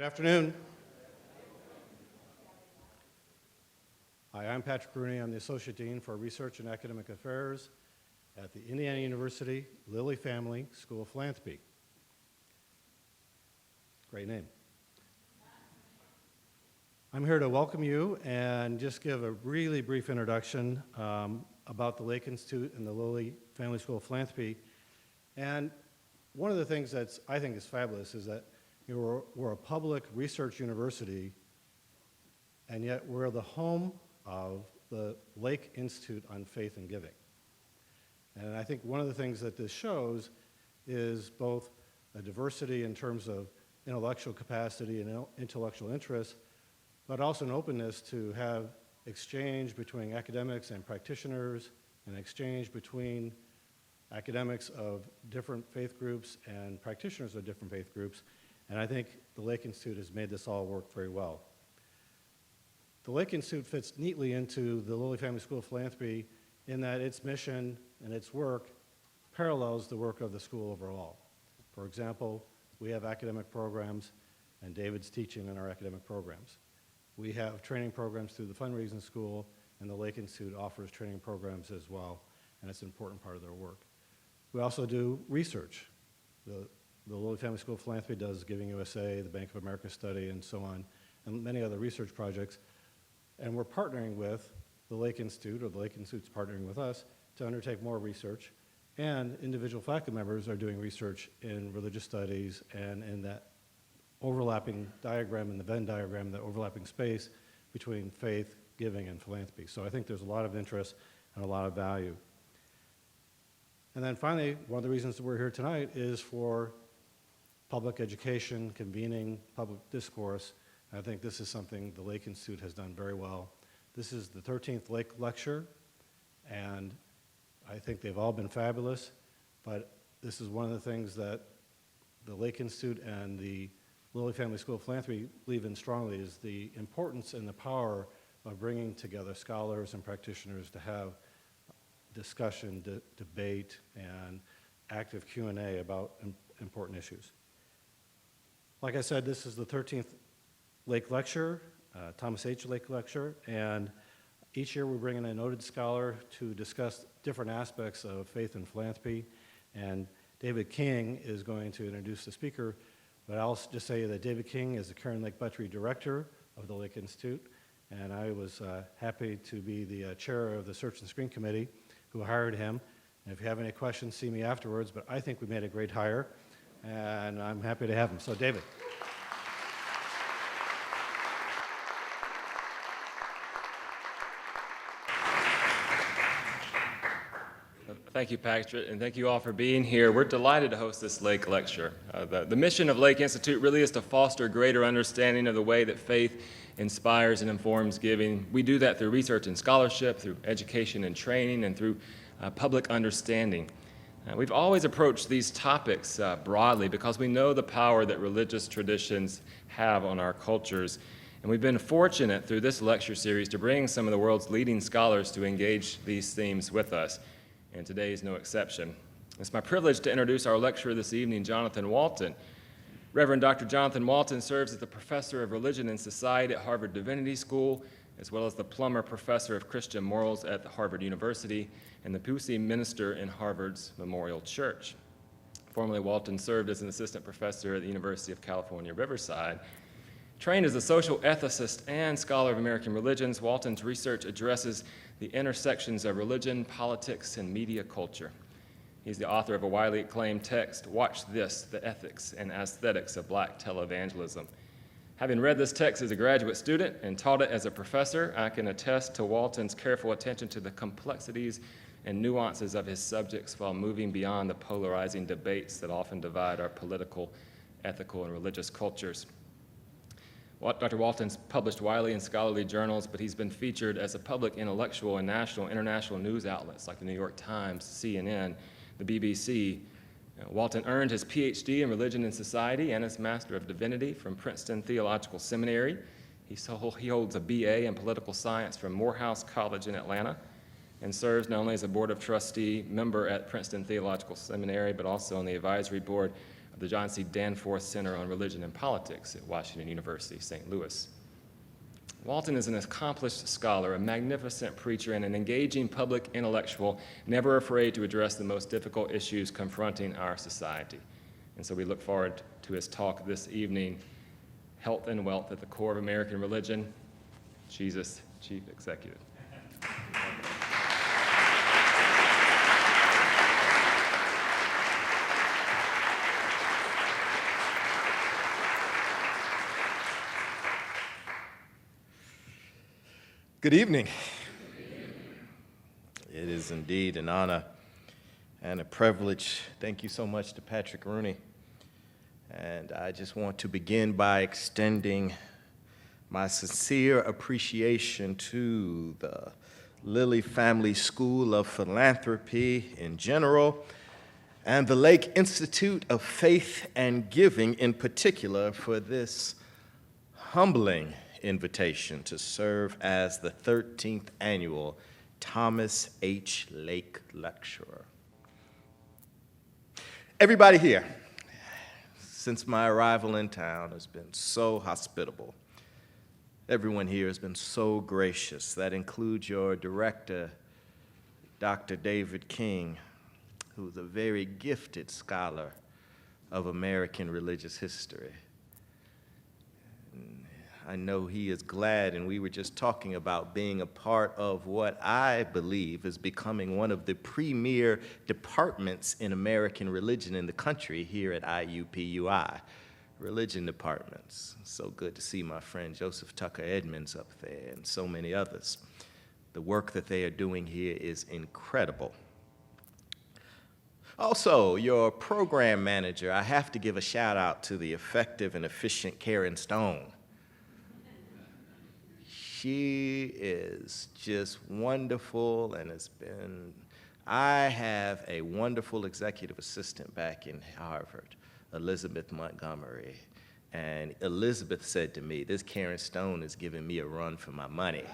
Good afternoon. Hi, I'm Patrick Rooney. I'm the Associate Dean for Research and Academic Affairs at the Indiana University Lilly Family School of Philanthropy. Great name. I'm here to welcome you and just give a really brief introduction about the Lake Institute and the Lilly Family School of Philanthropy. And one of the things that I think is fabulous is that we're a public research university, and yet we're the home of the Lake Institute on Faith and Giving. And I think one of the things that this shows is both a diversity in terms of intellectual capacity and intellectual interest, but also an openness to have exchange between academics and practitioners, and exchange between academics of different faith groups and practitioners of different faith groups. And I think the Lake Institute has made this all work very well. The Lake Institute fits neatly into the Lilly Family School of Philanthropy in that its mission and its work parallels the work of the school overall. For example, we have academic programs, and David's teaching in our academic programs. We have training programs through the fundraising school, and the Lake Institute offers training programs as well, and it's an important part of their work. We also do research. The Lilly Family School of Philanthropy does Giving USA, the Bank of America study, and so on, and many other research projects. And we're partnering with the Lake Institute, or the Lake Institute's partnering with us, to undertake more research. And individual faculty members are doing research in religious studies and in that overlapping diagram, in the Venn diagram, that overlapping space between faith, giving, and philanthropy. So I think there's a lot of interest and a lot of value. And then finally, one of the reasons that we're here tonight is for public education, convening public discourse. I think this is something the Lake Institute has done very well. This is the 13th Lake Lecture, and I think they've all been fabulous, but this is one of the things that the Lake Institute and the Lilly Family School of Philanthropy believe in strongly, is the importance and the power of bringing together scholars and practitioners to have discussion, debate, and active Q&A about important issues. Like I said, this is the 13th Lake Lecture, Thomas H. Lake Lecture, and each year we bring in a noted scholar to discuss different aspects of faith and philanthropy, and David King is going to introduce the speaker, but I'll just say that David King is the Karen Lake Buttrey Director of the Lake Institute, and I was happy to be the chair of the Search and Screen Committee who hired him. And if you have any questions, see me afterwards, but I think we made a great hire, and I'm happy to have him. So David. Thank you, Patrick, and thank you all for being here. We're delighted to host this Lake Lecture. The mission of Lake Institute really is to foster greater understanding of the way that faith inspires and informs giving. We do that through research and scholarship, through education and training, and through public understanding. We've always approached these topics broadly because we know the power that religious traditions have on our cultures. And we've been fortunate through this lecture series to bring some of the world's leading scholars to engage these themes with us. And today is no exception. It's my privilege to introduce our lecturer this evening, Jonathan Walton. Reverend Dr. Jonathan Walton serves as the Professor of Religion and Society at Harvard Divinity School, as well as the Plummer Professor of Christian Morals at Harvard University, and the Pusey Minister in Harvard's Memorial Church. Formerly, Walton served as an assistant professor at the University of California, Riverside. Trained as a social ethicist and scholar of American religions, Walton's research addresses the intersections of religion, politics, and media culture. He's the author of a widely acclaimed text, Watch This, The Ethics and Aesthetics of Black Televangelism. Having read this text as a graduate student and taught it as a professor, I can attest to Walton's careful attention to the complexities and nuances of his subjects while moving beyond the polarizing debates that often divide our political, ethical, and religious cultures. Dr. Walton's published widely in scholarly journals, but he's been featured as a public intellectual in national and international news outlets like the New York Times, CNN, the BBC. Walton earned his PhD in Religion and Society and his Master of Divinity from Princeton Theological Seminary. He holds a BA in Political Science from Morehouse College in Atlanta and serves not only as a Board of Trustee member at Princeton Theological Seminary, but also on the advisory board the John C. Danforth Center on Religion and Politics at Washington University, St. Louis. Walton is an accomplished scholar, a magnificent preacher, and an engaging public intellectual, never afraid to address the most difficult issues confronting our society. And so we look forward to his talk this evening, Health and Wealth at the Core of American Religion, Jesus, Chief Executive. Good evening. It is indeed an honor and a privilege. Thank you so much to Patrick Rooney. And I just want to begin by extending my sincere appreciation to the Lilly Family School of Philanthropy in general, and the Lake Institute of Faith and Giving in particular for this humbling invitation to serve as the 13th annual Thomas H. Lake Lecturer. Everybody here, since my arrival in town, has been so hospitable. Everyone here has been so gracious. That includes your director, Dr. David King, who's a very gifted scholar of American religious history. I know he is glad, and we were just talking about being a part of what I believe is becoming one of the premier departments in American religion in the country here at IUPUI, religion departments. So good to see my friend Joseph Tucker Edmonds up there and so many others. The work that they are doing here is incredible. Also, your program manager, I have to give a shout out to the effective and efficient Karen Stone. She is just wonderful and I have a wonderful executive assistant back in Harvard, Elizabeth Montgomery. And Elizabeth said to me, this Karen Stone is giving me a run for my money.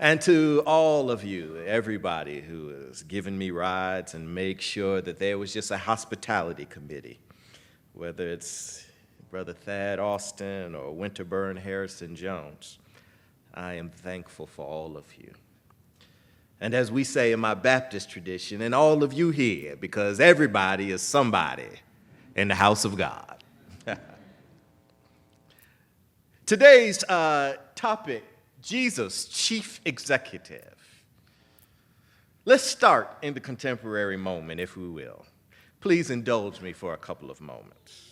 And to all of you, everybody who has given me rides and make sure that there was just a hospitality committee, whether it's Brother Thad Austin or Winterburn Harrison Jones, I am thankful for all of you. And as we say in my Baptist tradition, and all of you here, because everybody is somebody in the house of God. Today's topic, Jesus, Chief Executive. Let's start in the contemporary moment, if we will. Please indulge me for a couple of moments.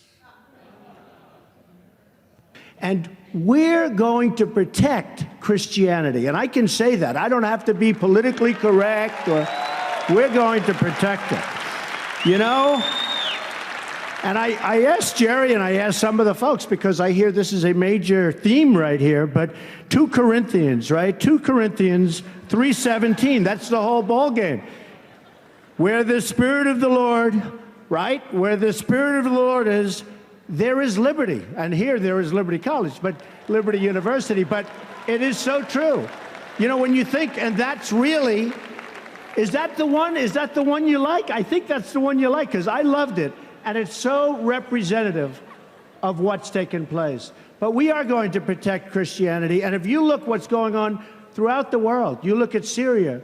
And we're going to protect Christianity. And I can say that. I don't have to be politically correct, or we're going to protect it. You know? And I asked Jerry and I asked some of the folks, because I hear this is a major theme right here, but 2 Corinthians, right? 2 Corinthians 3:17, that's the whole ball game. Where the Spirit of the Lord, right? Where the Spirit of the Lord is, there is liberty. And here there is Liberty College, but Liberty University, but it is so true. You know, when you think, and that's really, is that the one? Is that the one you like? I think that's the one you like, because I loved it. And it's so representative of what's taken place. But we are going to protect Christianity. And if you look what's going on throughout the world, you look at Syria,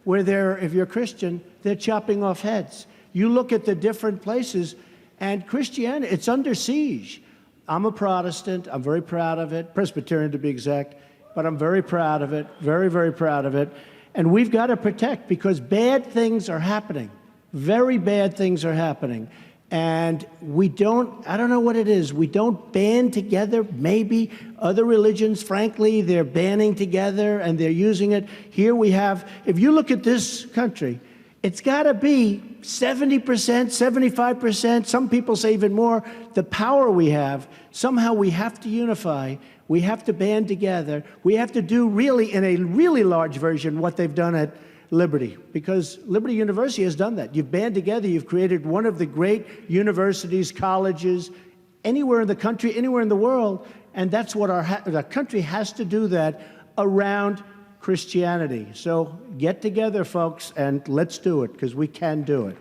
where if you're Christian, they're chopping off heads. You look at the different places, and Christianity, it's under siege. I'm a Protestant. I'm very proud of it. Presbyterian, to be exact. But I'm very proud of it. Very, very proud of it. And we've got to protect, because bad things are happening. Very bad things are happening. And I don't know what it is. We don't band together. Maybe other religions, frankly, they're banding together and they're using it. Here we have, if you look at this country, it's got to be 70%, 75%, some people say even more, the power we have. Somehow we have to unify. We have to band together. We have to do really, in a really large version, what they've done at Liberty, because Liberty University has done that. You've band together, you've created one of the great universities, colleges, anywhere in the country, anywhere in the world, and that's what our country has to do, that around Christianity. So get together, folks, and let's do it, because we can do it.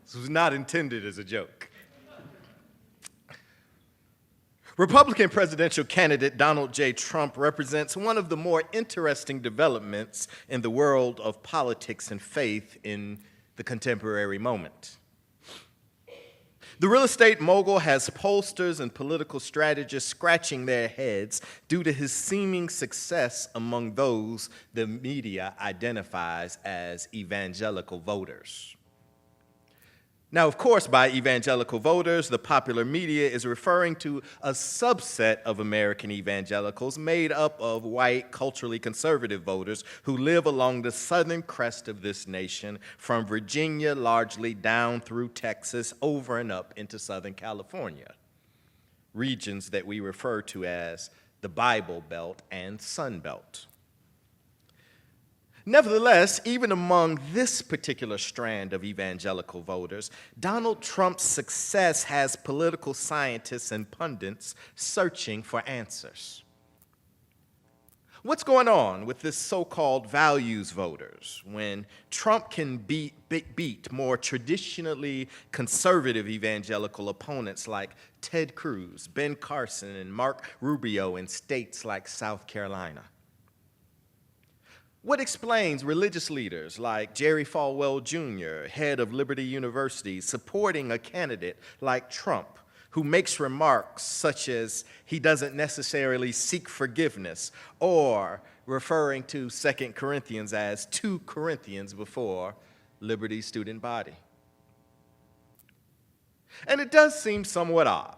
This was not intended as a joke. Republican presidential candidate Donald J. Trump represents one of the more interesting developments in the world of politics and faith in the contemporary moment. The real estate mogul has pollsters and political strategists scratching their heads due to his seeming success among those the media identifies as evangelical voters. Now, of course, by evangelical voters, the popular media is referring to a subset of American evangelicals made up of white, culturally conservative voters who live along the southern crest of this nation, from Virginia largely down through Texas, over and up into Southern California, regions that we refer to as the Bible Belt and Sun Belt. Nevertheless, even among this particular strand of evangelical voters, Donald Trump's success has political scientists and pundits searching for answers. What's going on with this so-called values voters when Trump can beat more traditionally conservative evangelical opponents like Ted Cruz, Ben Carson, and Mark Rubio in states like South Carolina? What explains religious leaders like Jerry Falwell Jr., head of Liberty University, supporting a candidate like Trump, who makes remarks such as he doesn't necessarily seek forgiveness, or referring to 2 Corinthians as 2 Corinthians before Liberty's student body? And it does seem somewhat odd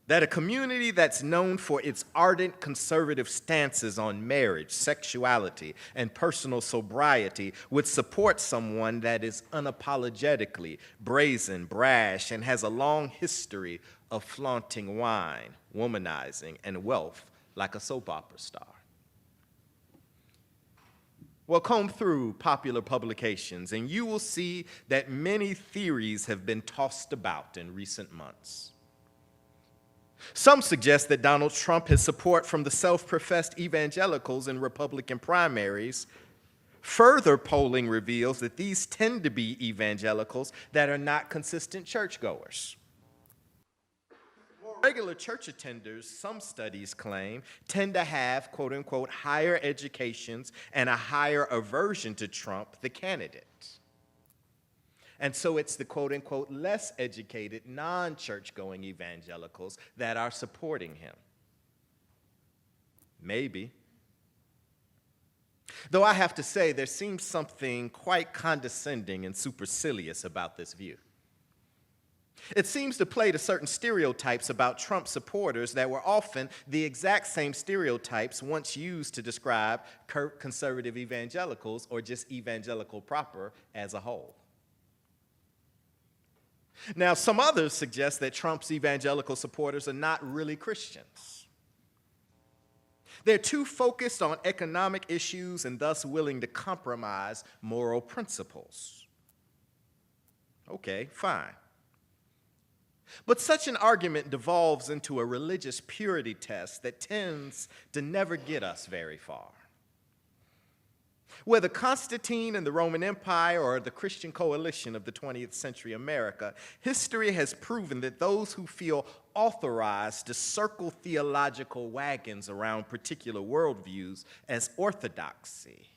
that a community that's known for its ardent conservative stances on marriage, sexuality, and personal sobriety would support someone that is unapologetically brazen, brash, and has a long history of flaunting wine, womanizing, and wealth like a soap opera star. Well, comb through popular publications, and you will see that many theories have been tossed about in recent months. Some suggest that Donald Trump has support from the self-professed evangelicals in Republican primaries. Further polling reveals that these tend to be evangelicals that are not consistent churchgoers. More regular church attenders, some studies claim, tend to have, quote unquote, higher educations and a higher aversion to Trump, the candidate. And so it's the quote-unquote less educated, non-church-going evangelicals that are supporting him. Maybe. Though I have to say, there seems something quite condescending and supercilious about this view. It seems to play to certain stereotypes about Trump supporters that were often the exact same stereotypes once used to describe conservative evangelicals or just evangelical proper as a whole. Now, some others suggest that Trump's evangelical supporters are not really Christians. They're too focused on economic issues and thus willing to compromise moral principles. Okay, fine. But such an argument devolves into a religious purity test that tends to never get us very far. Whether Constantine and the Roman Empire or the Christian coalition of the 20th century America, history has proven that those who feel authorized to circle theological wagons around particular worldviews as orthodoxy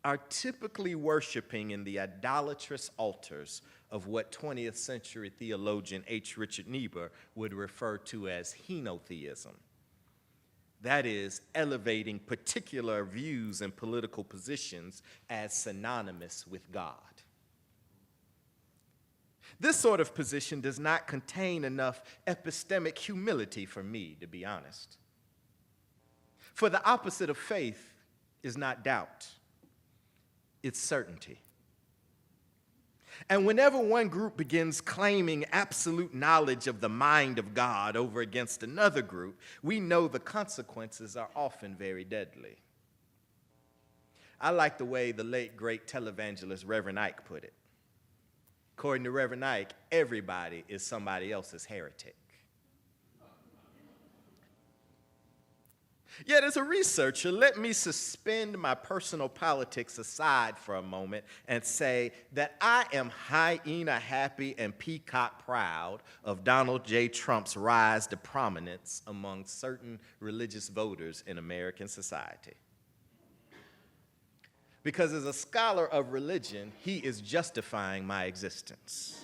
are typically worshiping in the idolatrous altars of what 20th century theologian H. Richard Niebuhr would refer to as henotheism. That is, elevating particular views and political positions as synonymous with God. This sort of position does not contain enough epistemic humility for me, to be honest. For the opposite of faith is not doubt, it's certainty. And whenever one group begins claiming absolute knowledge of the mind of God over against another group, we know the consequences are often very deadly. I like the way the late, great televangelist Reverend Ike put it. According to Reverend Ike, everybody is somebody else's heretic. Yet as a researcher, let me suspend my personal politics aside for a moment and say that I am hyena happy and peacock proud of Donald J. Trump's rise to prominence among certain religious voters in American society. Because as a scholar of religion, he is justifying my existence.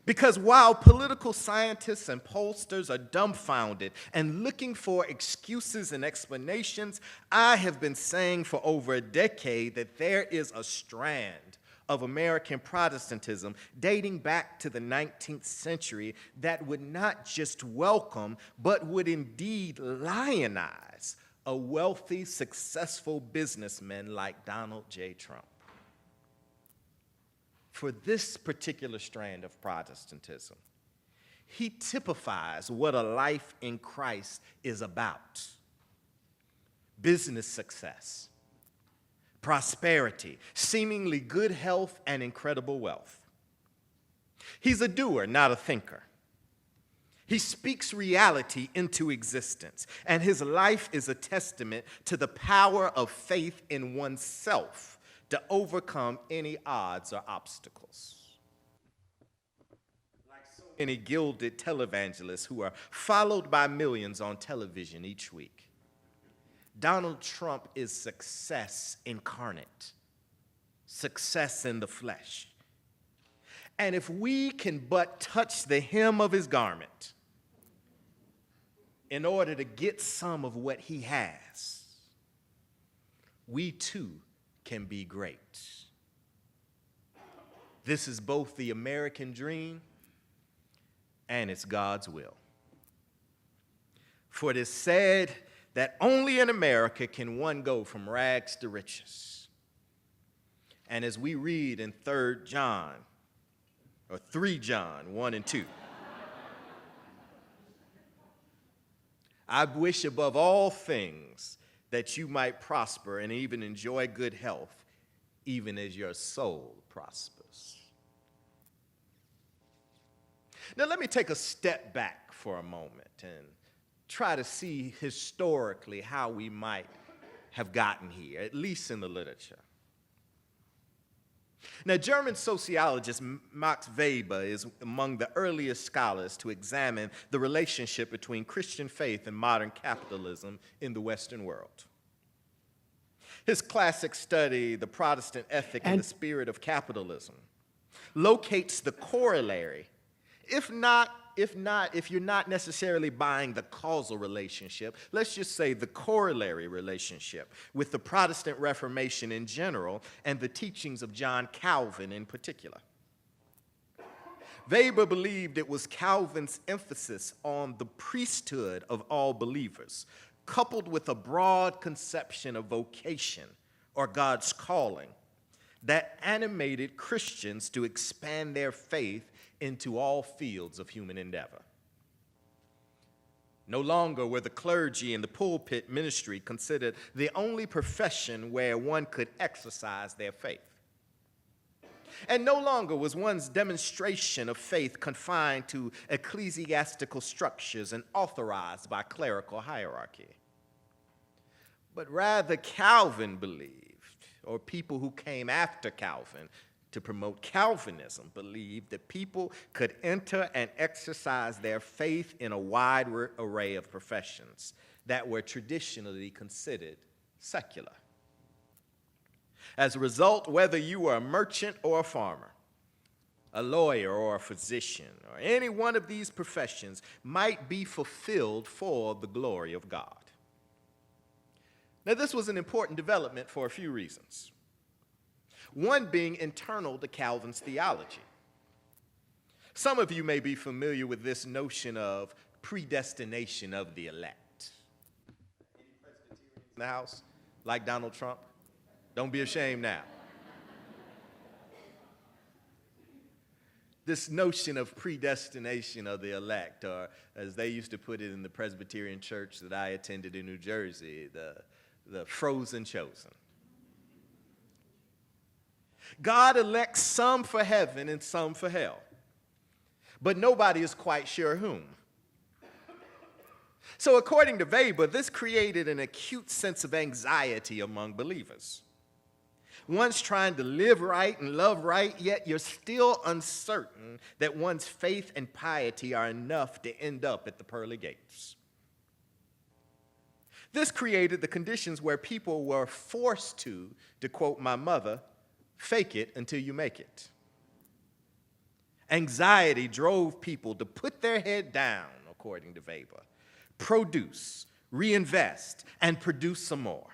Because while political scientists and pollsters are dumbfounded and looking for excuses and explanations, I have been saying for over a decade that there is a strand of American Protestantism dating back to the 19th century that would not just welcome, but would indeed lionize a wealthy, successful businessman like Donald J. Trump. For this particular strand of Protestantism, he typifies what a life in Christ is about: business success, prosperity, seemingly good health, and incredible wealth. He's a doer, not a thinker. He speaks reality into existence, and his life is a testament to the power of faith in oneself to overcome any odds or obstacles. Like so many gilded televangelists who are followed by millions on television each week, Donald Trump is success incarnate, success in the flesh. And if we can but touch the hem of his garment in order to get some of what he has, we too can be great. This is both the American dream and it's God's will. For it is said that only in America can one go from rags to riches. And as we read in 3 John, 1 and 2, I wish above all things that you might prosper and even enjoy good health, even as your soul prospers. Now let me take a step back for a moment and try to see historically how we might have gotten here, at least in the literature. Now, German sociologist Max Weber is among the earliest scholars to examine the relationship between Christian faith and modern capitalism in the Western world. His classic study, The Protestant Ethic and the Spirit of Capitalism, locates the corollary, if you're not necessarily buying the causal relationship, let's just say the corollary relationship with the Protestant Reformation in general and the teachings of John Calvin in particular. Weber believed it was Calvin's emphasis on the priesthood of all believers, coupled with a broad conception of vocation or God's calling, that animated Christians to expand their faith into all fields of human endeavor. No longer were the clergy and the pulpit ministry considered the only profession where one could exercise their faith. And no longer was one's demonstration of faith confined to ecclesiastical structures and authorized by clerical hierarchy. But rather, Calvin believed, or people who came after Calvin to promote Calvinism believed, that people could enter and exercise their faith in a wide array of professions that were traditionally considered secular. As a result, whether you were a merchant or a farmer, a lawyer or a physician, or any one of these professions might be fulfilled for the glory of God. Now, this was an important development for a few reasons. One being internal to Calvin's theology. Some of you may be familiar with this notion of predestination of the elect. Any Presbyterians in the house, like Donald Trump? Don't be ashamed now. This notion of predestination of the elect, or as they used to put it in the Presbyterian church that I attended in New Jersey, the frozen chosen. God elects some for heaven and some for hell, but nobody is quite sure whom. So according to Weber, this created an acute sense of anxiety among believers. One's trying to live right and love right, yet you're still uncertain that one's faith and piety are enough to end up at the pearly gates. This created the conditions where people were forced to quote my mother, fake it until you make it. Anxiety drove people to put their head down, according to Weber, produce, reinvest, and produce some more.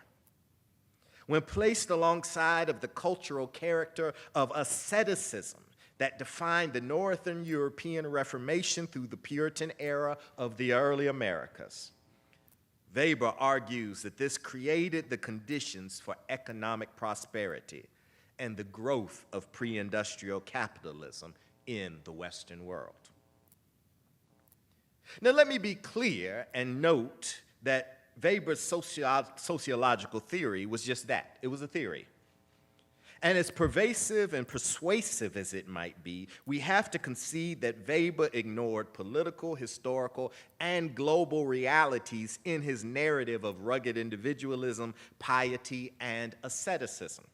When placed alongside of the cultural character of asceticism that defined the Northern European Reformation through the Puritan era of the early Americas, Weber argues that this created the conditions for economic prosperity and the growth of pre-industrial capitalism in the Western world. Now, let me be clear and note that Weber's sociological theory was just that. It was a theory. And as pervasive and persuasive as it might be, we have to concede that Weber ignored political, historical, and global realities in his narrative of rugged individualism, piety, and asceticism.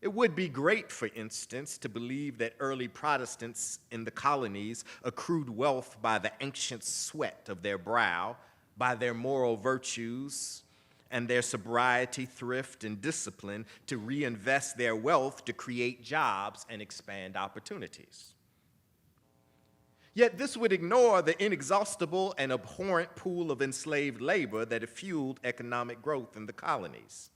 It would be great, for instance, to believe that early Protestants in the colonies accrued wealth by the ancient sweat of their brow, by their moral virtues, and their sobriety, thrift, and discipline to reinvest their wealth to create jobs and expand opportunities. Yet this would ignore the inexhaustible and abhorrent pool of enslaved labor that fueled economic growth in the colonies.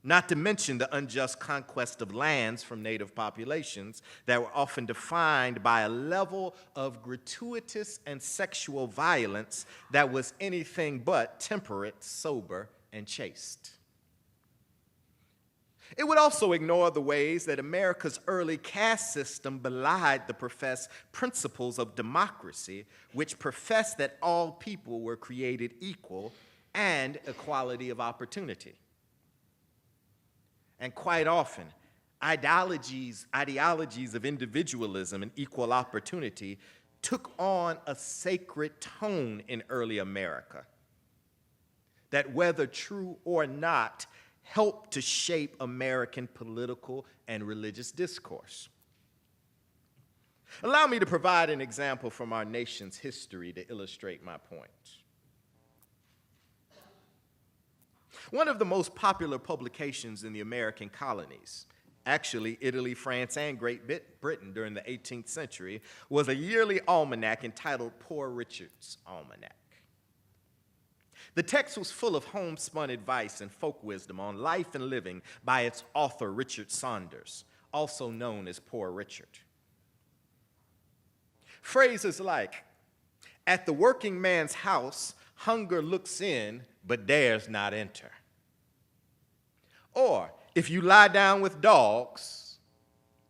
Not to mention the unjust conquest of lands from native populations that were often defined by a level of gratuitous and sexual violence that was anything but temperate, sober, and chaste. It would also ignore the ways that America's early caste system belied the professed principles of democracy, which professed that all people were created equal and equality of opportunity. And quite often, ideologies of individualism and equal opportunity took on a sacred tone in early America that, whether true or not, helped to shape American political and religious discourse. Allow me to provide an example from our nation's history to illustrate my point. One of the most popular publications in the American colonies, actually Italy, France, and Great Britain during the 18th century, was a yearly almanac entitled Poor Richard's Almanac. The text was full of homespun advice and folk wisdom on life and living by its author, Richard Saunders, also known as Poor Richard. Phrases like, "At the working man's house, hunger looks in, but dares not enter." Or, if you lie down with dogs,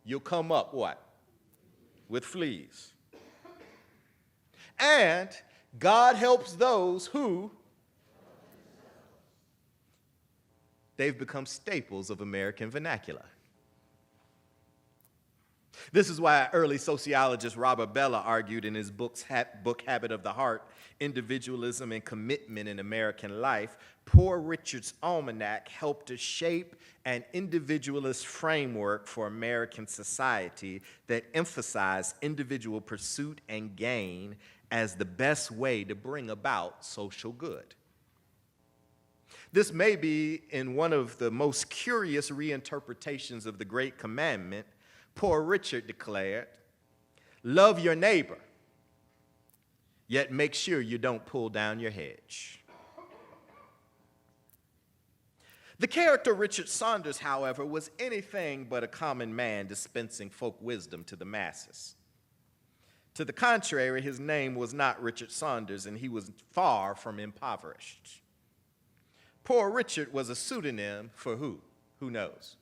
you'll come up what? With fleas. And God helps those who, they've become staples of American vernacular. This is why early sociologist Robert Bellah argued in his book Habit of the Heart, Individualism and Commitment in American Life, Poor Richard's Almanac helped to shape an individualist framework for American society that emphasized individual pursuit and gain as the best way to bring about social good. This may be in one of the most curious reinterpretations of the Great Commandment. Poor Richard declared, "Love your neighbor, yet make sure you don't pull down your hedge." The character Richard Saunders, however, was anything but a common man dispensing folk wisdom to the masses. To the contrary, his name was not Richard Saunders, and he was far from impoverished. Poor Richard was a pseudonym for who? Who knows?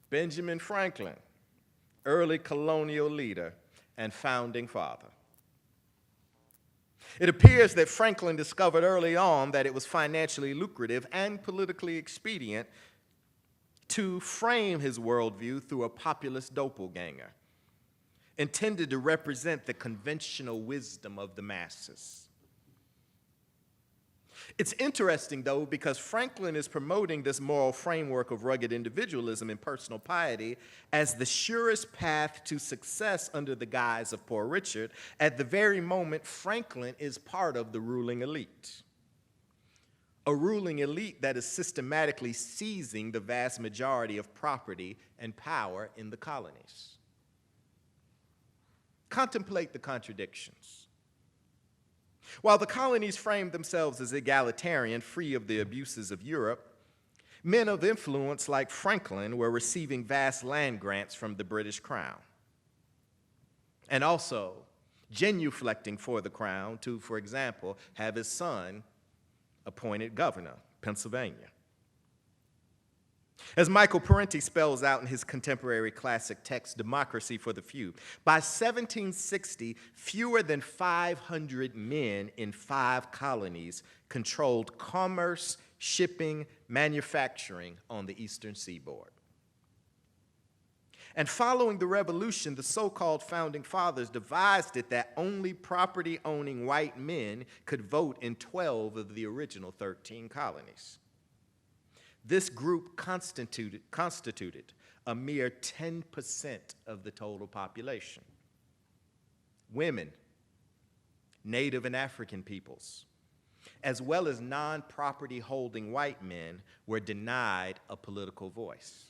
Benjamin Franklin, early colonial leader and founding father. It appears that Franklin discovered early on that it was financially lucrative and politically expedient to frame his worldview through a populist doppelganger, intended to represent the conventional wisdom of the masses. It's interesting, though, because Franklin is promoting this moral framework of rugged individualism and personal piety as the surest path to success under the guise of Poor Richard, at the very moment Franklin is part of the ruling elite. A ruling elite that is systematically seizing the vast majority of property and power in the colonies. Contemplate the contradictions. While the colonies framed themselves as egalitarian, free of the abuses of Europe, men of influence like Franklin were receiving vast land grants from the British Crown, and also genuflecting for the Crown to, for example, have his son appointed governor of Pennsylvania. As Michael Parenti spells out in his contemporary classic text, Democracy for the Few, by 1760, fewer than 500 men in 5 colonies controlled commerce, shipping, manufacturing on the eastern seaboard. And following the revolution, the so-called founding fathers devised it that only property-owning white men could vote in 12 of the original 13 colonies. This group constituted a mere 10% of the total population. Women, Native and African peoples, as well as non-property holding white men were denied a political voice.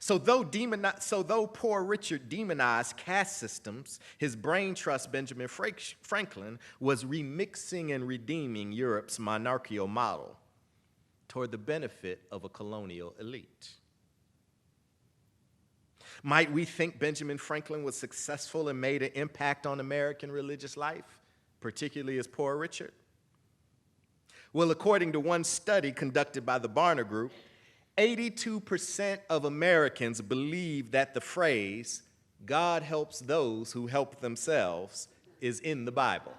So though Poor Richard demonized caste systems, his brain trust Benjamin Franklin was remixing and redeeming Europe's monarchical model toward the benefit of a colonial elite. Might we think Benjamin Franklin was successful and made an impact on American religious life, particularly as Poor Richard? Well, according to one study conducted by the Barner Group, 82% of Americans believe that the phrase, "God helps those who help themselves," is in the Bible.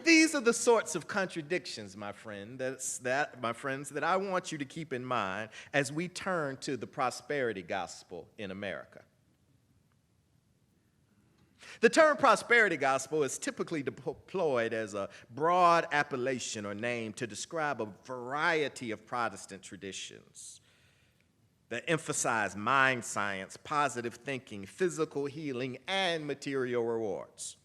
These are the sorts of contradictions, my friends, that I want you to keep in mind as we turn to the prosperity gospel in America. The term prosperity gospel is typically deployed as a broad appellation or name to describe a variety of Protestant traditions that emphasize mind science, positive thinking, physical healing, and material rewards.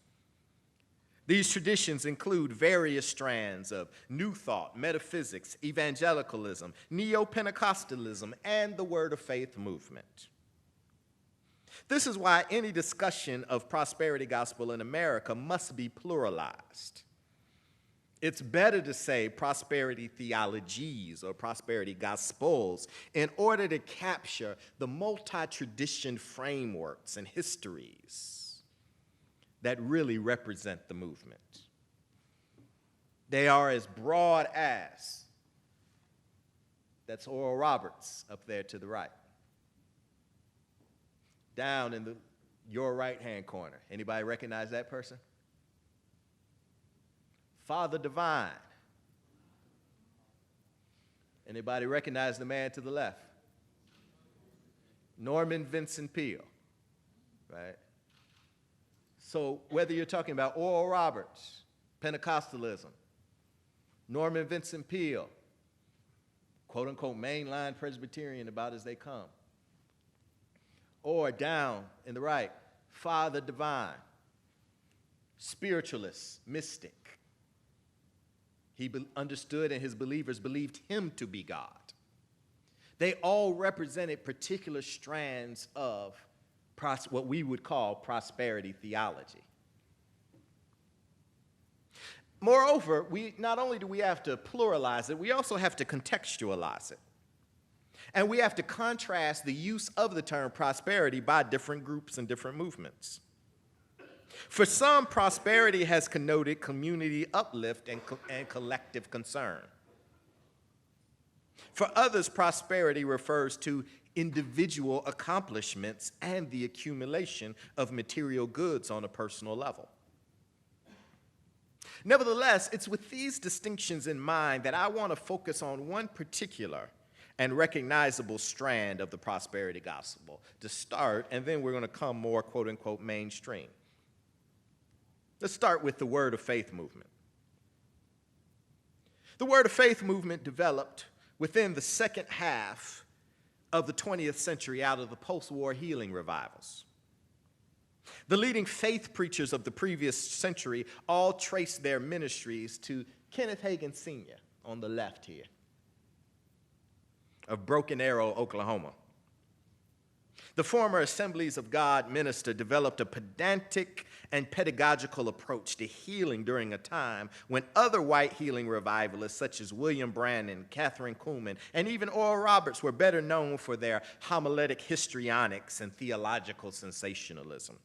These traditions include various strands of New Thought, metaphysics, evangelicalism, neo-Pentecostalism, and the Word of Faith movement. This is why any discussion of prosperity gospel in America must be pluralized. It's better to say prosperity theologies or prosperity gospels in order to capture the multi-tradition frameworks and histories that really represent the movement. They are as broad as, that's Oral Roberts up there to the right. Down in your right-hand corner. Anybody recognize that person? Father Divine. Anybody recognize the man to the left? Norman Vincent Peale, right? So whether you're talking about Oral Roberts, Pentecostalism, Norman Vincent Peale, quote-unquote mainline Presbyterian about as they come, or down in the right, Father Divine, spiritualist, mystic. He understood and his believers believed him to be God. They all represented particular strands of what we would call prosperity theology. Moreover, not only do we have to pluralize it, we also have to contextualize it. And we have to contrast the use of the term prosperity by different groups and different movements. For some, prosperity has connoted community uplift and collective concern. For others, prosperity refers to individual accomplishments and the accumulation of material goods on a personal level. Nevertheless, it's with these distinctions in mind that I want to focus on one particular and recognizable strand of the prosperity gospel to start, and then we're going to come more quote-unquote mainstream. Let's start with the Word of Faith movement. The Word of Faith movement developed within the second half of the 20th century out of the post-war healing revivals. The leading faith preachers of the previous century all traced their ministries to Kenneth Hagin Sr. on the left here, of Broken Arrow, Oklahoma. The former Assemblies of God minister developed a pedantic and pedagogical approach to healing during a time when other white healing revivalists such as William Branham, Catherine Kuhlman, and even Oral Roberts were better known for their homiletic histrionics and theological sensationalism.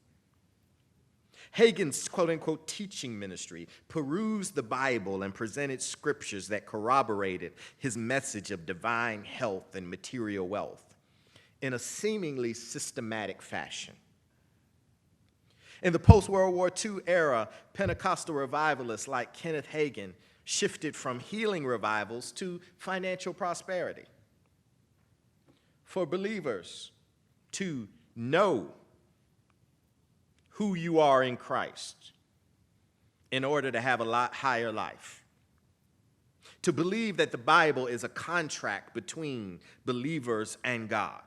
Hagin's quote-unquote teaching ministry perused the Bible and presented scriptures that corroborated his message of divine health and material wealth in a seemingly systematic fashion. In the post-World War II era, Pentecostal revivalists like Kenneth Hagin shifted from healing revivals to financial prosperity. For believers to know who you are in Christ in order to have a lot higher life. To believe that the Bible is a contract between believers and God.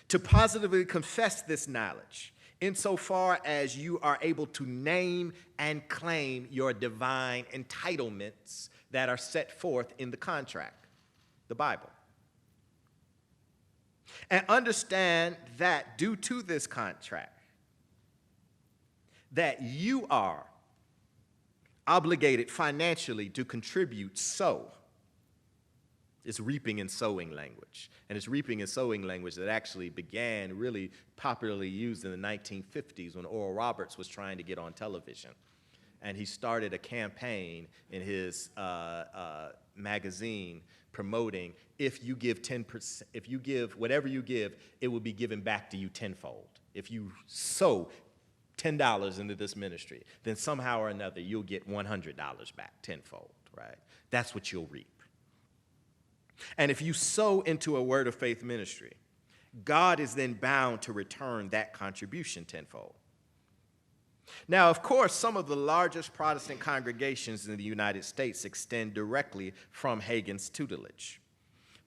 To positively confess this knowledge insofar as you are able to name and claim your divine entitlements that are set forth in the contract, the Bible. And understand that due to this contract, that you are obligated financially to contribute so. It's reaping and sowing language. And it's reaping and sowing language that actually began really popularly used in the 1950s when Oral Roberts was trying to get on television. And he started a campaign in his magazine promoting, if you give 10%, if you give whatever you give, it will be given back to you tenfold. If you sow $10 into this ministry, then somehow or another you'll get $100 back tenfold, right? That's what you'll reap. And if you sow into a Word of Faith ministry, God is then bound to return that contribution tenfold. Now, of course, some of the largest Protestant congregations in the United States extend directly from Hagin's tutelage.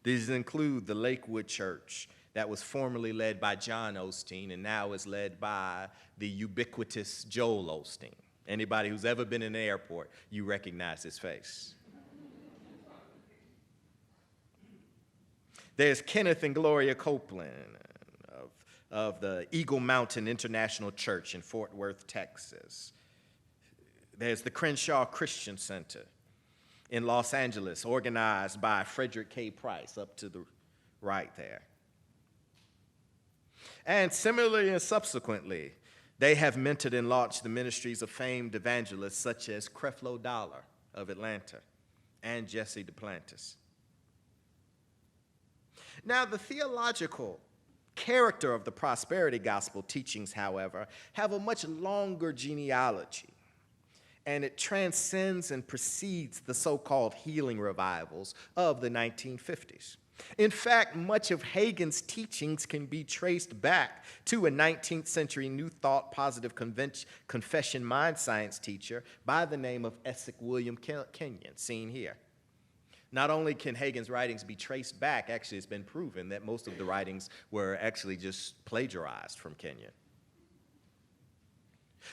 These include the Lakewood Church, that was formerly led by John Osteen and now is led by the ubiquitous Joel Osteen. Anybody who's ever been in the airport, you recognize his face. There's Kenneth and Gloria Copeland of the Eagle Mountain International Church in Fort Worth, Texas. There's the Crenshaw Christian Center in Los Angeles, organized by Frederick K. Price, up to the right there. And similarly and subsequently, they have mentored and launched the ministries of famed evangelists such as Creflo Dollar of Atlanta and Jesse Duplantis. Now, the theological character of the prosperity gospel teachings, however, have a much longer genealogy, and it transcends and precedes the so-called healing revivals of the 1950s. In fact, much of Hagin's teachings can be traced back to a 19th century New Thought positive confession mind science teacher by the name of Essex William Kenyon, seen here. Not only can Hagin's writings be traced back, actually it's been proven that most of the writings were actually just plagiarized from Kenyon.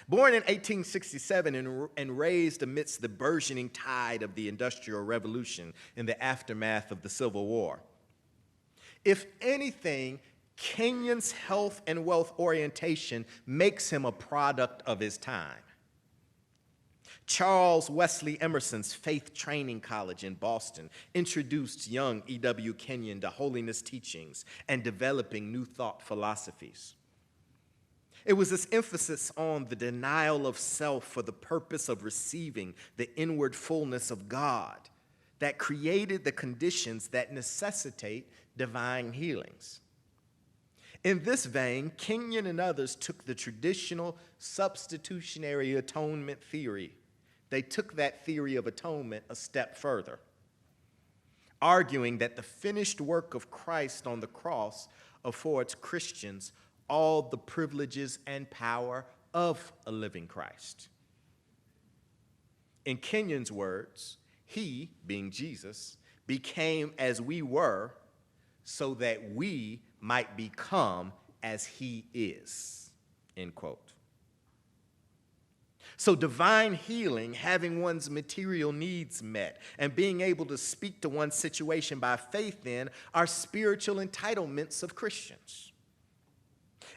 Born in 1867 and raised amidst the burgeoning tide of the Industrial Revolution in the aftermath of the Civil War. If anything, Kenyon's health and wealth orientation makes him a product of his time. Charles Wesley Emerson's Faith Training College in Boston introduced young E.W. Kenyon to holiness teachings and developing New Thought philosophies. It was this emphasis on the denial of self for the purpose of receiving the inward fullness of God that created the conditions that necessitate divine healings. In this vein, Kenyon and others took the traditional substitutionary atonement theory. They took that theory of atonement a step further, arguing that the finished work of Christ on the cross affords Christians all the privileges and power of a living Christ. In Kenyon's words, he, being Jesus, became as we were so that we might become as he is, end quote. So divine healing, having one's material needs met, and being able to speak to one's situation by faith then, are spiritual entitlements of Christians.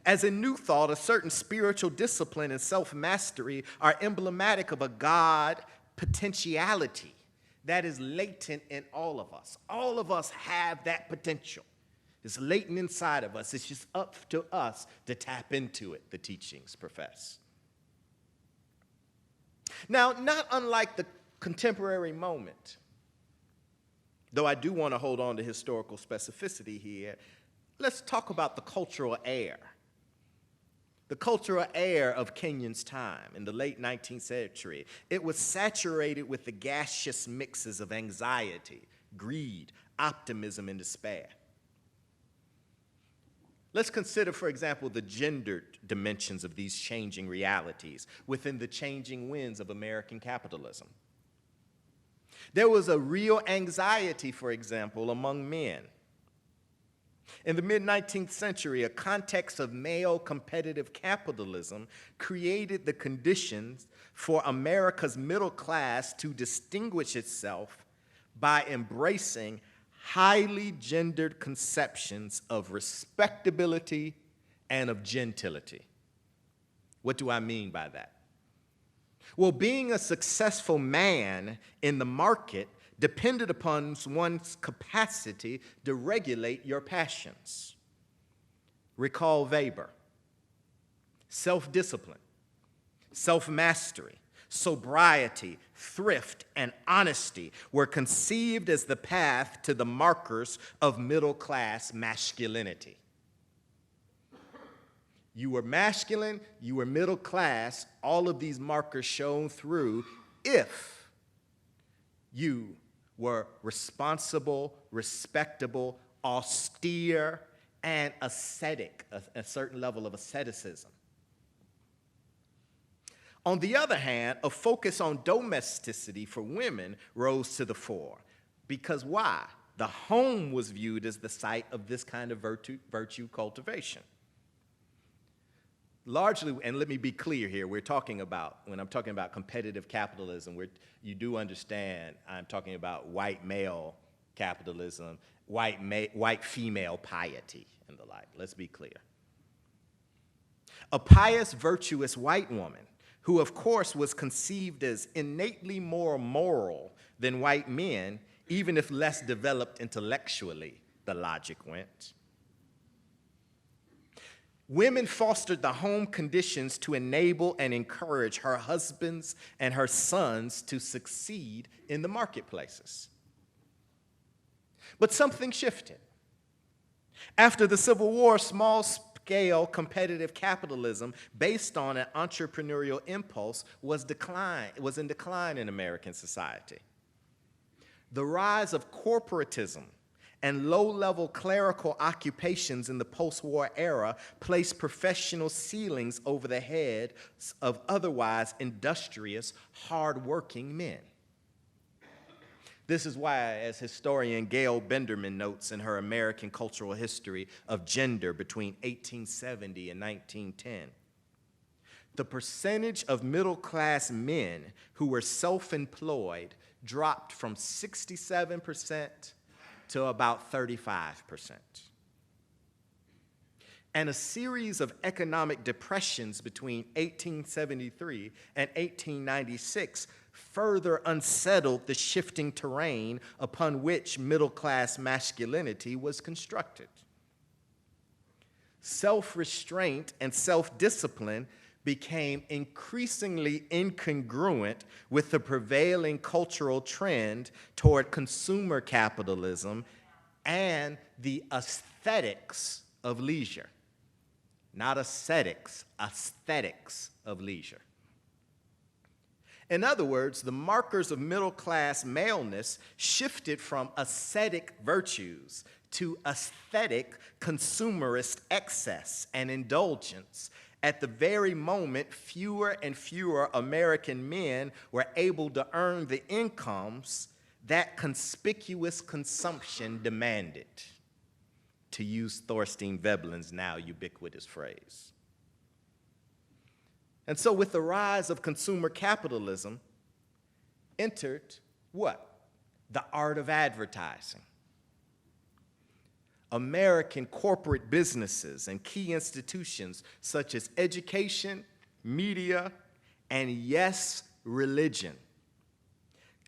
As a new thought, a certain spiritual discipline and self-mastery are emblematic of a God potentiality that is latent in all of us. All of us have that potential. It's latent inside of us. It's just up to us to tap into it, the teachings profess. Now, not unlike the contemporary moment, though I do want to hold on to historical specificity here, let's talk about the cultural air. The cultural air of Kenyon's time in the late 19th century. It was saturated with the gaseous mixes of anxiety, greed, optimism, and despair. Let's consider, for example, the gendered dimensions of these changing realities within the changing winds of American capitalism. There was a real anxiety, for example, among men. In the mid-19th century, a context of male competitive capitalism created the conditions for America's middle class to distinguish itself by embracing highly gendered conceptions of respectability and of gentility. What do I mean by that? Well, being a successful man in the market depended upon one's capacity to regulate your passions. Recall Weber. Self-discipline, self-mastery, sobriety, thrift, and honesty were conceived as the path to the markers of middle-class masculinity. You were masculine, you were middle class, all of these markers shone through if you were responsible, respectable, austere, and ascetic, a certain level of asceticism. On the other hand, a focus on domesticity for women rose to the fore. Because why? The home was viewed as the site of this kind of virtue cultivation. Largely, and let me be clear here, when I'm talking about competitive capitalism, you do understand I'm talking about white male capitalism, white female piety, and the like. Let's be clear. A pious, virtuous white woman, who of course was conceived as innately more moral than white men, even if less developed intellectually, the logic went. Women fostered the home conditions to enable and encourage her husbands and her sons to succeed in the marketplaces. But something shifted. After the Civil War, small-scale competitive capitalism based on an entrepreneurial impulse was in decline in American society. The rise of corporatism and low-level clerical occupations in the post-war era placed professional ceilings over the heads of otherwise industrious, hard-working men. This is why, as historian Gail Benderman notes in her American Cultural History of Gender between 1870 and 1910, the percentage of middle-class men who were self-employed dropped from 67% to about 35%. And a series of economic depressions between 1873 and 1896 further unsettled the shifting terrain upon which middle-class masculinity was constructed. Self-restraint and self-discipline became increasingly incongruent with the prevailing cultural trend toward consumer capitalism and the aesthetics of leisure. not ascetics, aesthetics of leisure. In other words, the markers of middle-class maleness shifted from ascetic virtues to aesthetic consumerist excess and indulgence at the very moment fewer and fewer American men were able to earn the incomes that conspicuous consumption demanded, to use Thorstein Veblen's now ubiquitous phrase. And so with the rise of consumer capitalism entered what? The art of advertising. American corporate businesses and key institutions such as education, media, and yes, religion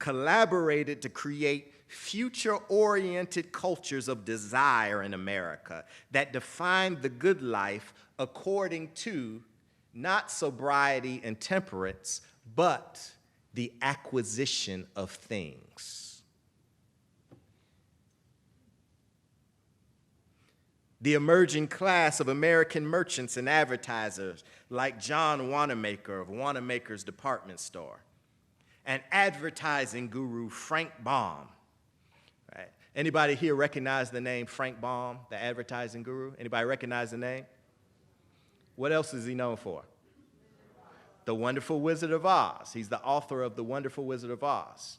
collaborated to create future-oriented cultures of desire in America that defined the good life according to not sobriety and temperance, but the acquisition of things. The emerging class of American merchants and advertisers like John Wanamaker of Wanamaker's Department Store and advertising guru Frank Baum. Right? Anybody here recognize the name Frank Baum, the advertising guru? Anybody recognize the name? What else is he known for? The Wonderful Wizard of Oz. He's the author of The Wonderful Wizard of Oz.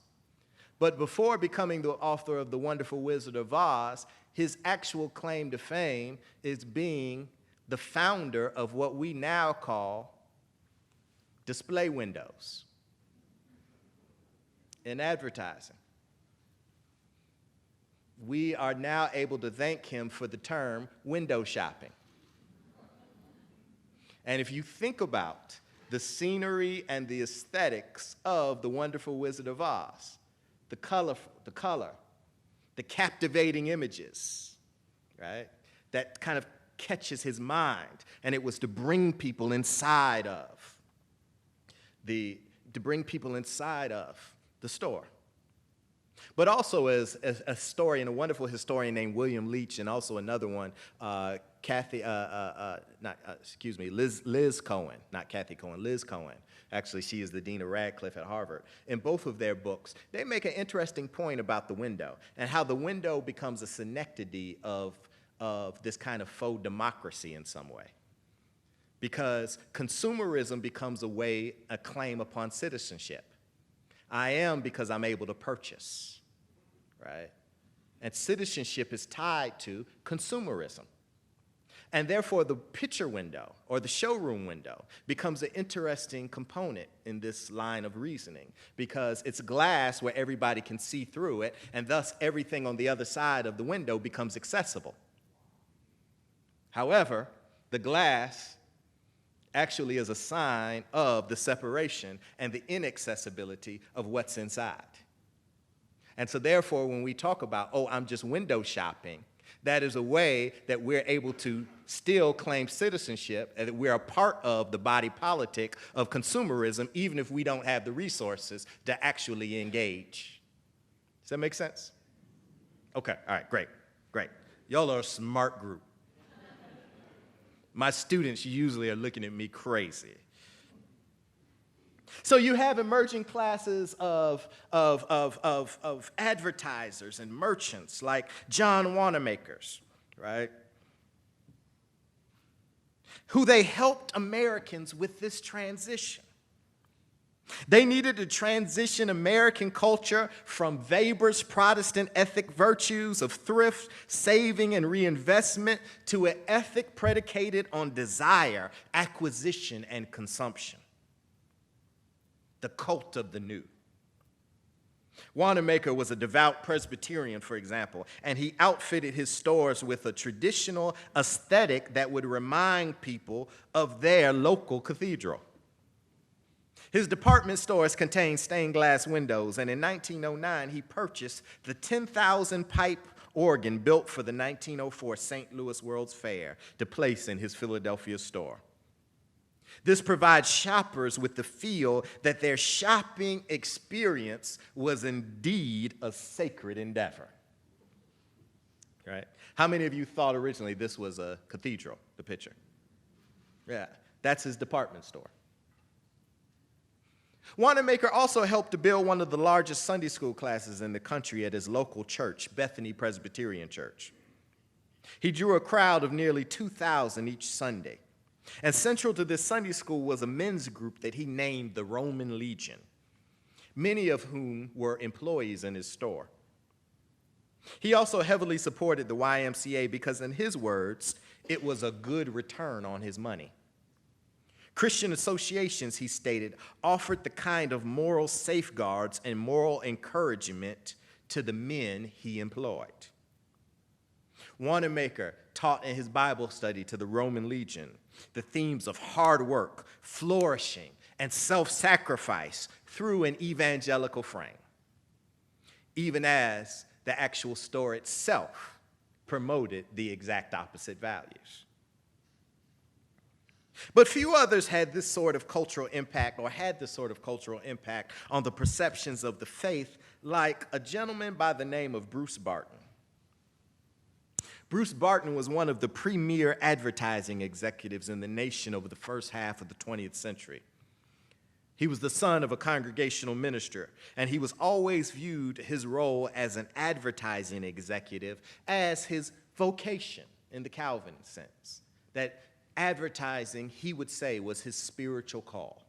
But before becoming the author of The Wonderful Wizard of Oz, his actual claim to fame is being the founder of what we now call display windows in advertising. We are now able to thank him for the term window shopping. And if you think about the scenery and the aesthetics of The Wonderful Wizard of Oz, the color, the captivating images, right? That kind of catches his mind. And it was to bring people inside of the store. But also as a historian, a wonderful historian named William Leach, and also another one, Liz Cohen, not Kathy Cohen, Liz Cohen. Actually, she is the dean of Radcliffe at Harvard. In both of their books, they make an interesting point about the window and how the window becomes a synecdoche of this kind of faux democracy in some way. Because consumerism becomes a claim upon citizenship. I am because I'm able to purchase, right? And citizenship is tied to consumerism. And therefore, the picture window or the showroom window becomes an interesting component in this line of reasoning because it's glass where everybody can see through it, and thus everything on the other side of the window becomes accessible. However, the glass actually is a sign of the separation and the inaccessibility of what's inside. And so therefore, when we talk about, oh, I'm just window shopping, that is a way that we're able to still claim citizenship and that we're a part of the body politic of consumerism, even if we don't have the resources to actually engage. Does that make sense? Okay, all right, great. Y'all are a smart group. My students usually are looking at me crazy. So you have emerging classes of advertisers and merchants like John Wanamakers, right? Who they helped Americans with this transition. They needed to transition American culture from Weber's Protestant ethic virtues of thrift, saving, and reinvestment to an ethic predicated on desire, acquisition, and consumption. The cult of the new. Wanamaker was a devout Presbyterian, for example, and he outfitted his stores with a traditional aesthetic that would remind people of their local cathedral. His department stores contained stained glass windows, and in 1909, he purchased the 10,000 pipe organ built for the 1904 St. Louis World's Fair to place in his Philadelphia store. This provides shoppers with the feel that their shopping experience was indeed a sacred endeavor. Right? How many of you thought originally this was a cathedral, the picture? Yeah, that's his department store. Wanamaker also helped to build one of the largest Sunday school classes in the country at his local church, Bethany Presbyterian Church. He drew a crowd of nearly 2,000 each Sunday. And central to this Sunday school was a men's group that he named the Roman Legion, many of whom were employees in his store. He also heavily supported the YMCA because, in his words, it was a good return on his money. Christian associations, he stated, offered the kind of moral safeguards and moral encouragement to the men he employed. Wanamaker taught in his Bible study to the Roman Legion the themes of hard work, flourishing, and self-sacrifice through an evangelical frame, even as the actual store itself promoted the exact opposite values. But few others had this sort of cultural impact on the perceptions of the faith like a gentleman by the name of Bruce Barton. Bruce Barton was one of the premier advertising executives in the nation over the first half of the 20th century. He was the son of a congregational minister, and he was always viewed his role as an advertising executive as his vocation in the Calvin sense, that advertising, he would say, was his spiritual call.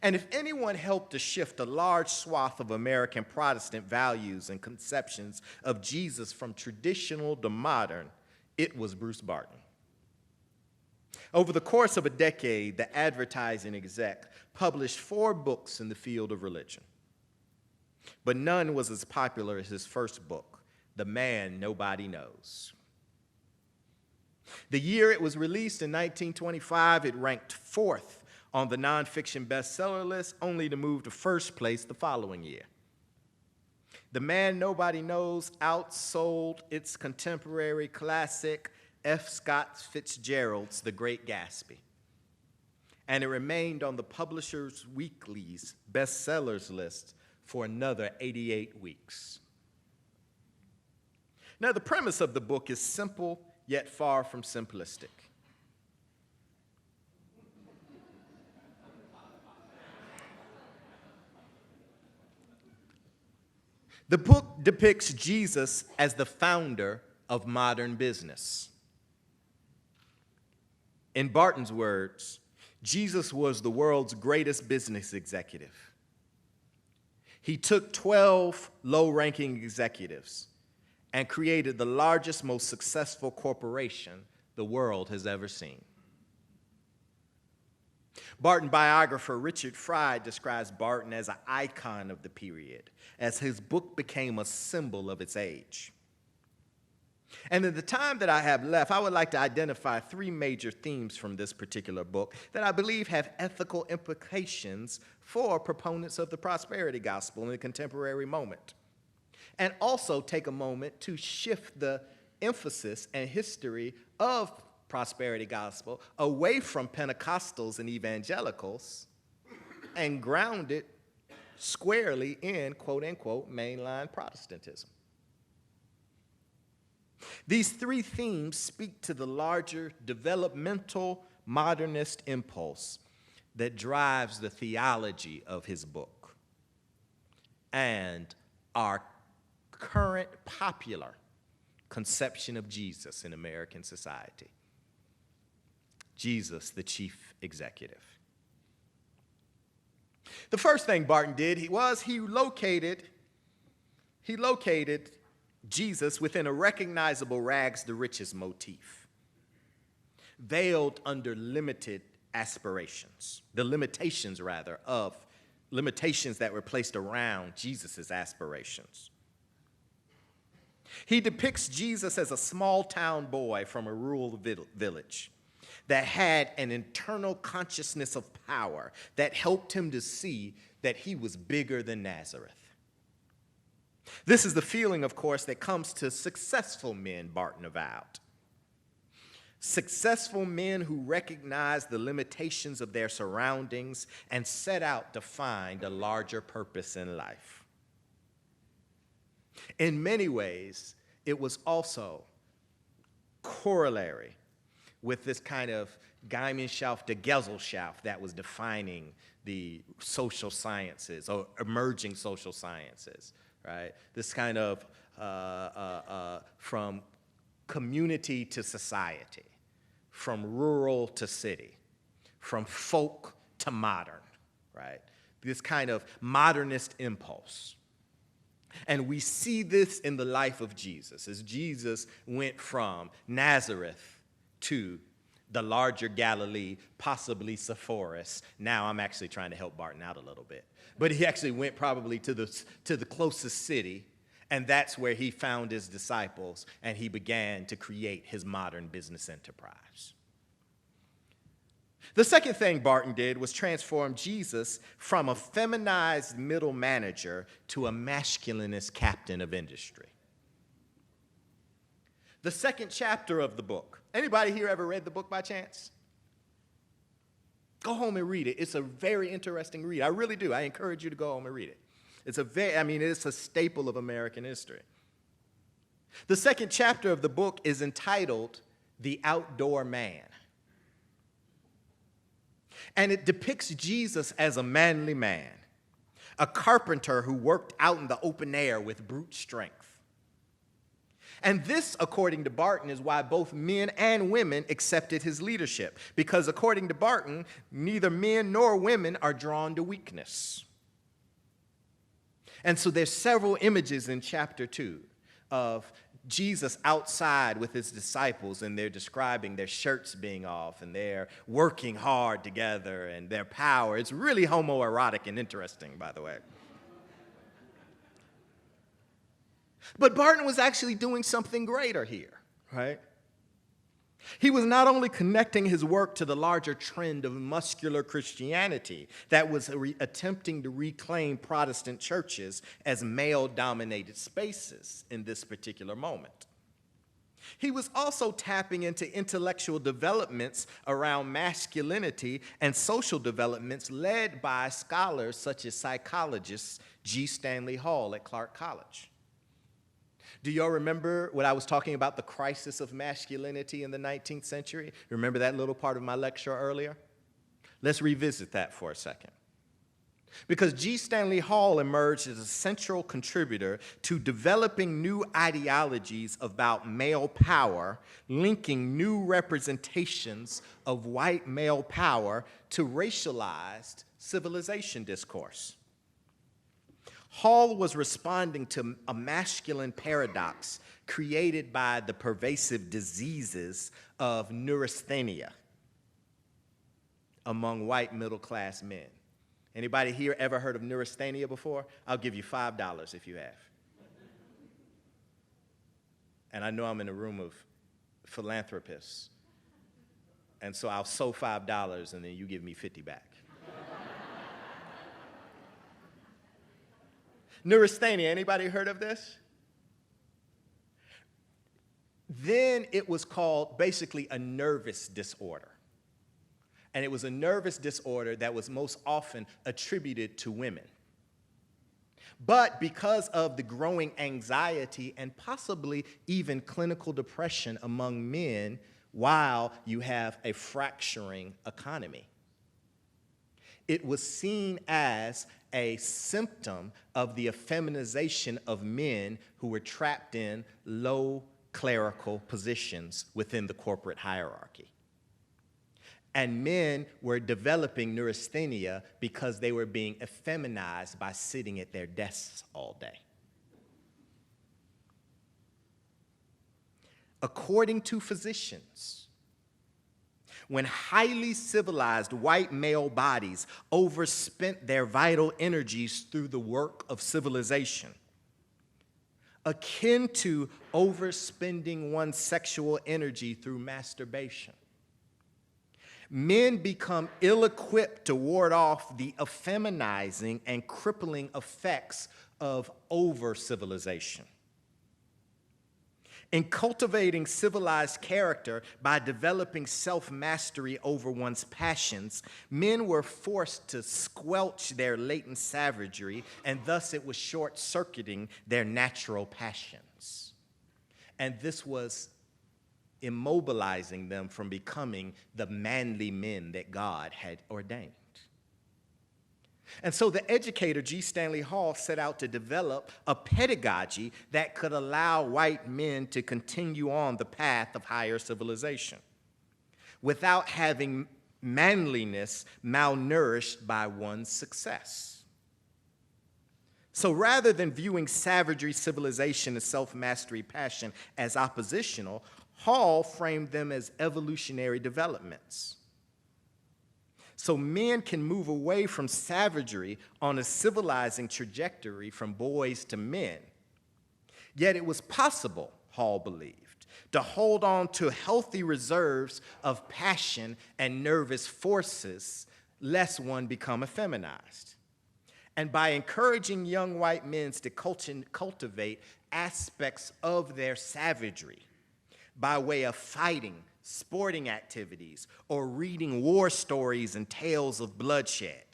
And if anyone helped to shift a large swath of American Protestant values and conceptions of Jesus from traditional to modern, it was Bruce Barton. Over the course of a decade, the advertising exec published 4 books in the field of religion. But none was as popular as his first book, The Man Nobody Knows. The year it was released in 1925, it ranked 4th on the nonfiction bestseller list, only to move to first place the following year. The Man Nobody Knows outsold its contemporary classic F. Scott Fitzgerald's The Great Gatsby, and it remained on the Publishers Weekly's bestsellers list for another 88 weeks. Now, the premise of the book is simple, yet far from simplistic. The book depicts Jesus as the founder of modern business. In Barton's words, Jesus was the world's greatest business executive. He took 12 low-ranking executives and created the largest, most successful corporation the world has ever seen. Barton biographer Richard Fry describes Barton as an icon of the period, as his book became a symbol of its age. And in the time that I have left, I would like to identify 3 major themes from this particular book that I believe have ethical implications for proponents of the prosperity gospel in the contemporary moment, and also take a moment to shift the emphasis and history of prosperity gospel away from Pentecostals and evangelicals and ground it squarely in, quote unquote, mainline Protestantism. These 3 themes speak to the larger developmental modernist impulse that drives the theology of his book and our current popular conception of Jesus in American society. Jesus, the chief executive. The first thing Barton did he located Jesus within a recognizable rags to riches motif, veiled under limited aspirations, the limitations that were placed around Jesus' aspirations. He depicts Jesus as a small-town boy from a rural village that had an internal consciousness of power that helped him to see that he was bigger than Nazareth. This is the feeling, of course, that comes to successful men, Barton avowed. Successful men who recognize the limitations of their surroundings and set out to find a larger purpose in life. In many ways, it was also corollary with this kind of Gemeinschaft der Gesellschaft that was defining the social sciences or emerging social sciences, right? This kind of from community to society, from rural to city, from folk to modern, right? This kind of modernist impulse. And we see this in the life of Jesus, as Jesus went from Nazareth to the larger Galilee, possibly Sepphoris. Now I'm actually trying to help Barton out a little bit. But he actually went probably to the closest city, and that's where he found his disciples, and he began to create his modern business enterprise. The second thing Barton did was transform Jesus from a feminized middle manager to a masculinist captain of industry. The second chapter of the book. Anybody here ever read the book by chance? Go home and read it. It's a very interesting read. I really do. I encourage you to go home and read it. It's a staple of American history. The second chapter of the book is entitled The Outdoor Man. And it depicts Jesus as a manly man, a carpenter who worked out in the open air with brute strength. And this, according to Barton, is why both men and women accepted his leadership. Because according to Barton, neither men nor women are drawn to weakness. And so there's several images in chapter 2 of Jesus outside with his disciples, and they're describing their shirts being off, and they're working hard together, and their power. It's really homoerotic and interesting, by the way. But Barton was actually doing something greater here, right? He was not only connecting his work to the larger trend of muscular Christianity that was attempting to reclaim Protestant churches as male-dominated spaces in this particular moment. He was also tapping into intellectual developments around masculinity and social developments led by scholars such as psychologist G. Stanley Hall at Clark College. Do y'all remember what I was talking about, the crisis of masculinity in the 19th century? Remember that little part of my lecture earlier? Let's revisit that for a second. Because G. Stanley Hall emerged as a central contributor to developing new ideologies about male power, linking new representations of white male power to racialized civilization discourse. Hall was responding to a masculine paradox created by the pervasive diseases of neurasthenia among white middle-class men. Anybody here ever heard of neurasthenia before? I'll give you $5 if you have. And I know I'm in a room of philanthropists, and so I'll sow $5 and then you give me 50 back. Neurasthenia, anybody heard of this? Then it was called basically a nervous disorder. And it was a nervous disorder that was most often attributed to women. But because of the growing anxiety and possibly even clinical depression among men, while you have a fracturing economy, it was seen as a symptom of the effeminization of men who were trapped in low clerical positions within the corporate hierarchy. And men were developing neurasthenia because they were being effeminized by sitting at their desks all day. According to physicians, when highly civilized white male bodies overspent their vital energies through the work of civilization, akin to overspending one's sexual energy through masturbation, men become ill-equipped to ward off the effeminizing and crippling effects of over-civilization. In cultivating civilized character by developing self-mastery over one's passions, men were forced to squelch their latent savagery, and thus it was short-circuiting their natural passions. And this was immobilizing them from becoming the manly men that God had ordained. And so the educator, G. Stanley Hall, set out to develop a pedagogy that could allow white men to continue on the path of higher civilization without having manliness malnourished by one's success. So rather than viewing savagery, civilization, and self-mastery, passion as oppositional, Hall framed them as evolutionary developments. So men can move away from savagery on a civilizing trajectory from boys to men. Yet it was possible, Hall believed, to hold on to healthy reserves of passion and nervous forces lest one become effeminized. And by encouraging young white men to cultivate aspects of their savagery by way of fighting, sporting activities, or reading war stories and tales of bloodshed,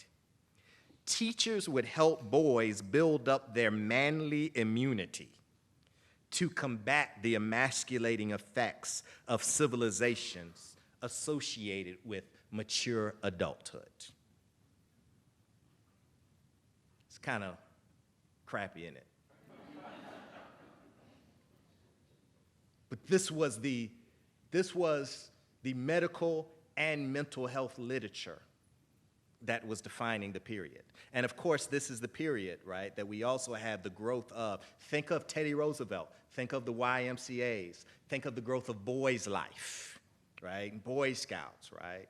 teachers would help boys build up their manly immunity to combat the emasculating effects of civilizations associated with mature adulthood. It's kind of crappy, isn't it? But this was the medical and mental health literature that was defining the period. And of course, this is the period, right, that we also have the growth of, think of Teddy Roosevelt, think of the YMCAs, think of the growth of boys' life, right, Boy Scouts, right?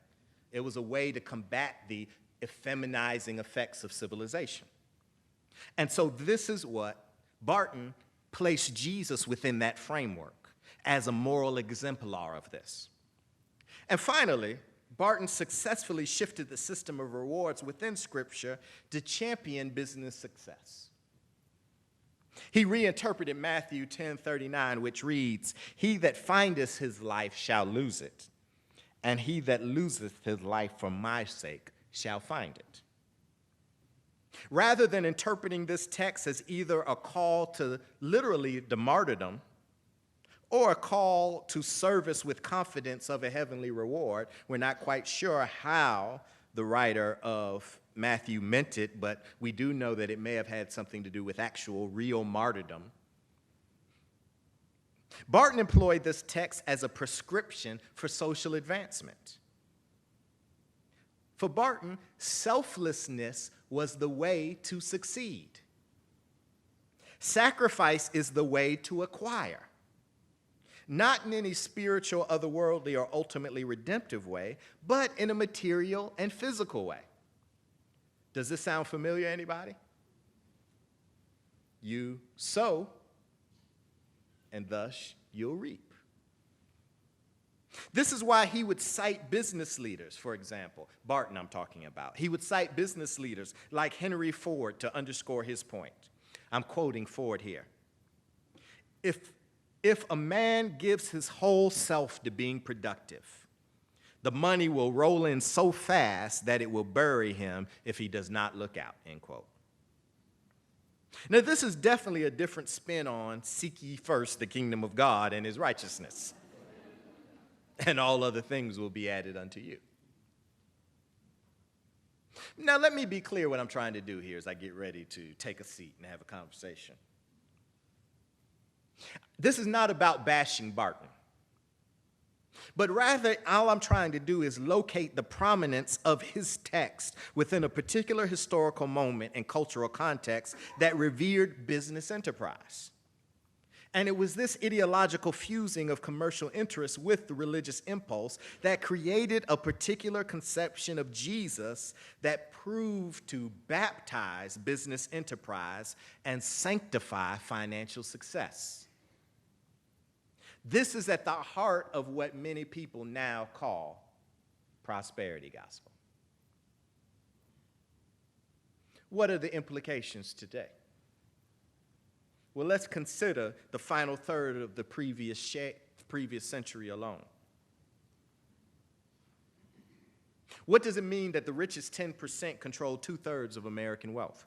It was a way to combat the effeminizing effects of civilization. And so this is what Barton placed Jesus within that framework as a moral exemplar of this. And finally, Barton successfully shifted the system of rewards within Scripture to champion business success. He reinterpreted Matthew 10:39, which reads, "He that findeth his life shall lose it, and he that loseth his life for my sake shall find it." Rather than interpreting this text as either a call to literally the martyrdom or a call to service with confidence of a heavenly reward, we're not quite sure how the writer of Matthew meant it, but we do know that it may have had something to do with actual real martyrdom. Barton employed this text as a prescription for social advancement. For Barton, selflessness was the way to succeed. Sacrifice is the way to acquire. Not in any spiritual, otherworldly, or ultimately redemptive way, but in a material and physical way. Does this sound familiar, anybody? You sow, and thus you'll reap. This is why he would cite business leaders, for example. Barton, I'm talking about. He would cite business leaders like Henry Ford to underscore his point. I'm quoting Ford here. If a man gives his whole self to being productive, the money will roll in so fast that it will bury him if he does not look out, end quote. Now, this is definitely a different spin on seek ye first the kingdom of God and his righteousness, and all other things will be added unto you. Now, let me be clear what I'm trying to do here as I get ready to take a seat and have a conversation. This is not about bashing Barton, but rather all I'm trying to do is locate the prominence of his text within a particular historical moment and cultural context that revered business enterprise. And it was this ideological fusing of commercial interests with the religious impulse that created a particular conception of Jesus that proved to baptize business enterprise and sanctify financial success. This is at the heart of what many people now call prosperity gospel. What are the implications today? Well, let's consider the final third of the previous century alone. What does it mean that the richest 10% controlled 2/3 of American wealth?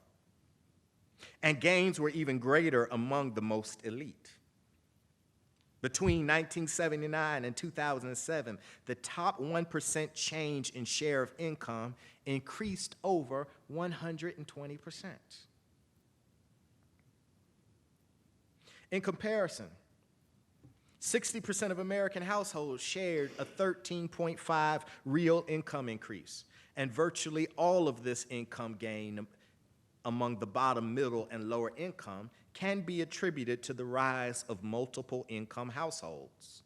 And gains were even greater among the most elite. Between 1979 and 2007, the top 1% change in share of income increased over 120%. In comparison, 60% of American households shared a 13.5 real income increase, and virtually all of this income gain among the bottom, middle, and lower income can be attributed to the rise of multiple income households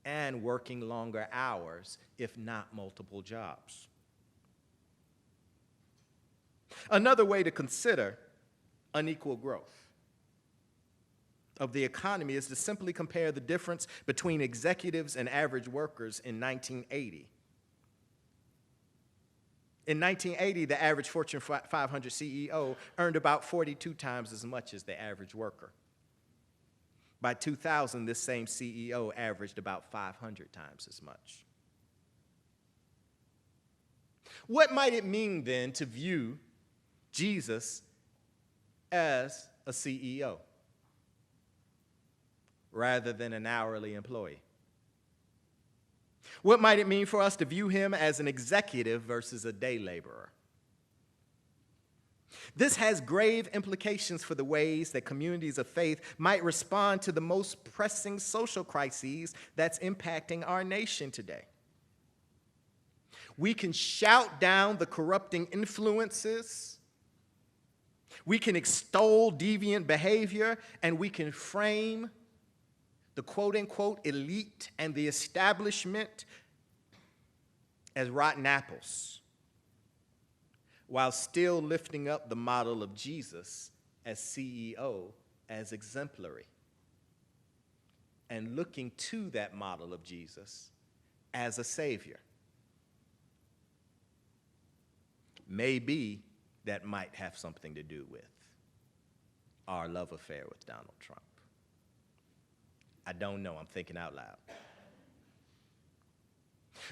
and working longer hours, if not multiple jobs. Another way to consider unequal growth of the economy is to simply compare the difference between executives and average workers in 1980. In 1980, the average Fortune 500 CEO earned about 42 times as much as the average worker. By 2000, this same CEO averaged about 500 times as much. What might it mean then to view Jesus as a CEO rather than an hourly employee? What might it mean for us to view him as an executive versus a day laborer? This has grave implications for the ways that communities of faith might respond to the most pressing social crises that's impacting our nation today. We can shout down the corrupting influences, we can extol deviant behavior, and we can frame the quote-unquote elite and the establishment as rotten apples, while still lifting up the model of Jesus as CEO as exemplary, and looking to that model of Jesus as a savior. Maybe that might have something to do with our love affair with Donald Trump. I don't know, I'm thinking out loud.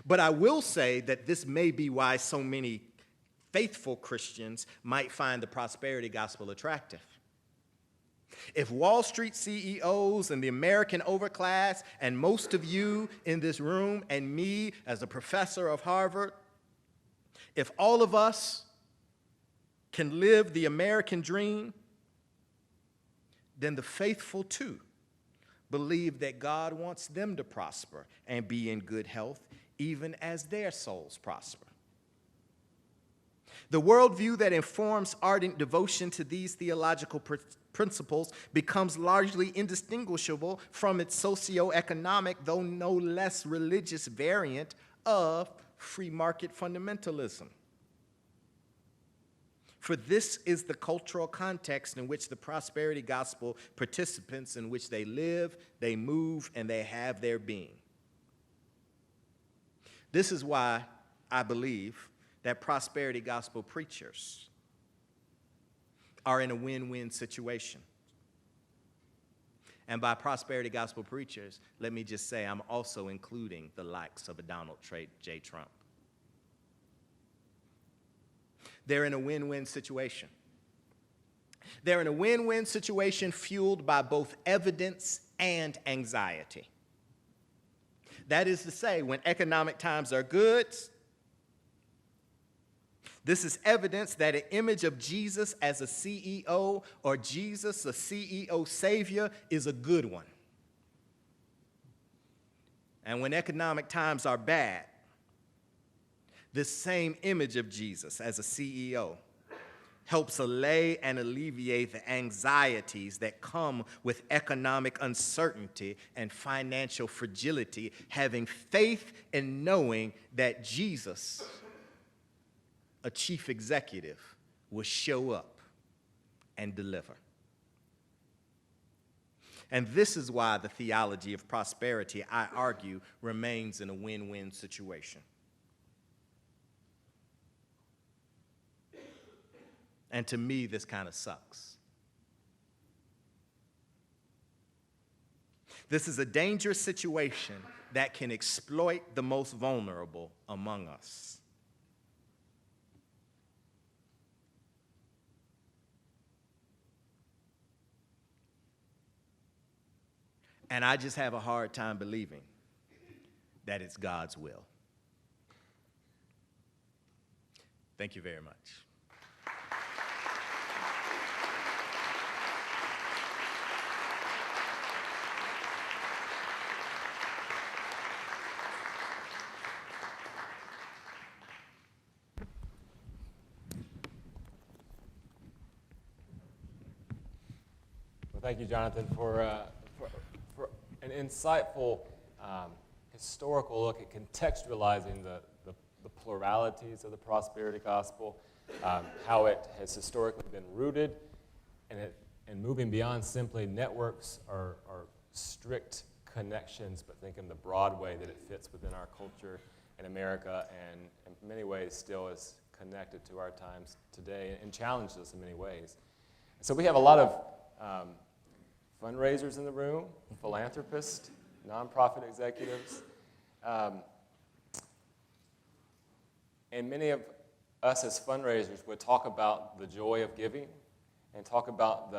But I will say that this may be why so many faithful Christians might find the prosperity gospel attractive. If Wall Street CEOs and the American overclass and most of you in this room and me as a professor of Harvard, if all of us can live the American dream, then the faithful too believe that God wants them to prosper and be in good health, even as their souls prosper. The worldview that informs ardent devotion to these theological principles becomes largely indistinguishable from its socioeconomic, though no less religious variant of free market fundamentalism. For this is the cultural context in which the prosperity gospel participants in which they live, they move, and they have their being. This is why I believe that prosperity gospel preachers are in a win-win situation. And by prosperity gospel preachers, let me just say I'm also including the likes of a Donald J. Trump. They're in a win-win situation. They're in a win-win situation fueled by both evidence and anxiety. That is to say, when economic times are good, this is evidence that an image of Jesus as a CEO or Jesus, a CEO savior, is a good one. And when economic times are bad, this same image of Jesus as a CEO helps allay and alleviate the anxieties that come with economic uncertainty and financial fragility, having faith in knowing that Jesus, a chief executive, will show up and deliver. And this is why the theology of prosperity, I argue, remains in a win-win situation. And to me, this kind of sucks. This is a dangerous situation that can exploit the most vulnerable among us. And I just have a hard time believing that it's God's will. Thank you very much. Well, thank you, Jonathan, for an insightful historical look at contextualizing the pluralities of the prosperity gospel, how it has historically been rooted, and moving beyond simply networks or strict connections, but think in the broad way that it fits within our culture in America, and in many ways still is connected to our times today and challenges us in many ways. So we have a lot of fundraisers in the room, philanthropists, nonprofit executives, and many of us as fundraisers would talk about the joy of giving and talk about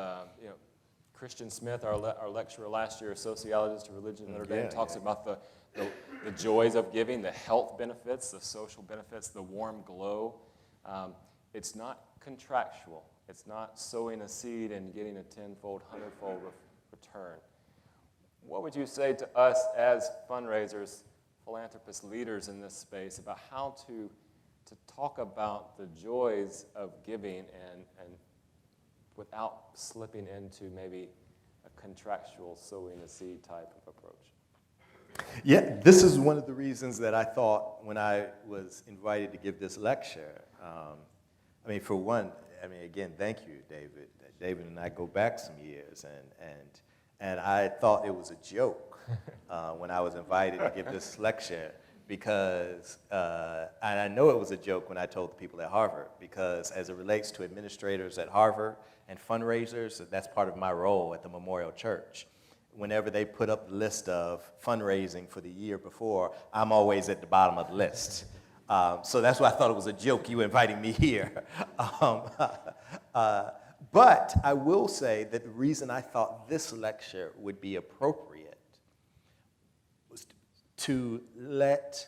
Christian Smith, our lecturer last year, a sociologist of religion at Notre Dame, talks about the joys of giving, the health benefits, the social benefits, the warm glow. It's not contractual. It's not sowing a seed and getting a tenfold, hundredfold return. What would you say to us as fundraisers, philanthropists, leaders in this space about how to talk about the joys of giving and without slipping into maybe a contractual sowing a seed type of approach? Yeah, this is one of the reasons that I thought when I was invited to give this lecture. For one, again, thank you, David. David and I go back some years, and I thought it was a joke when I was invited to give this lecture, because, and I know it was a joke when I told the people at Harvard, because as it relates to administrators at Harvard and fundraisers, that's part of my role at the Memorial Church. Whenever they put up the list of fundraising for the year before, I'm always at the bottom of the list. So that's why I thought it was a joke, you inviting me here. But I will say that the reason I thought this lecture would be appropriate was to let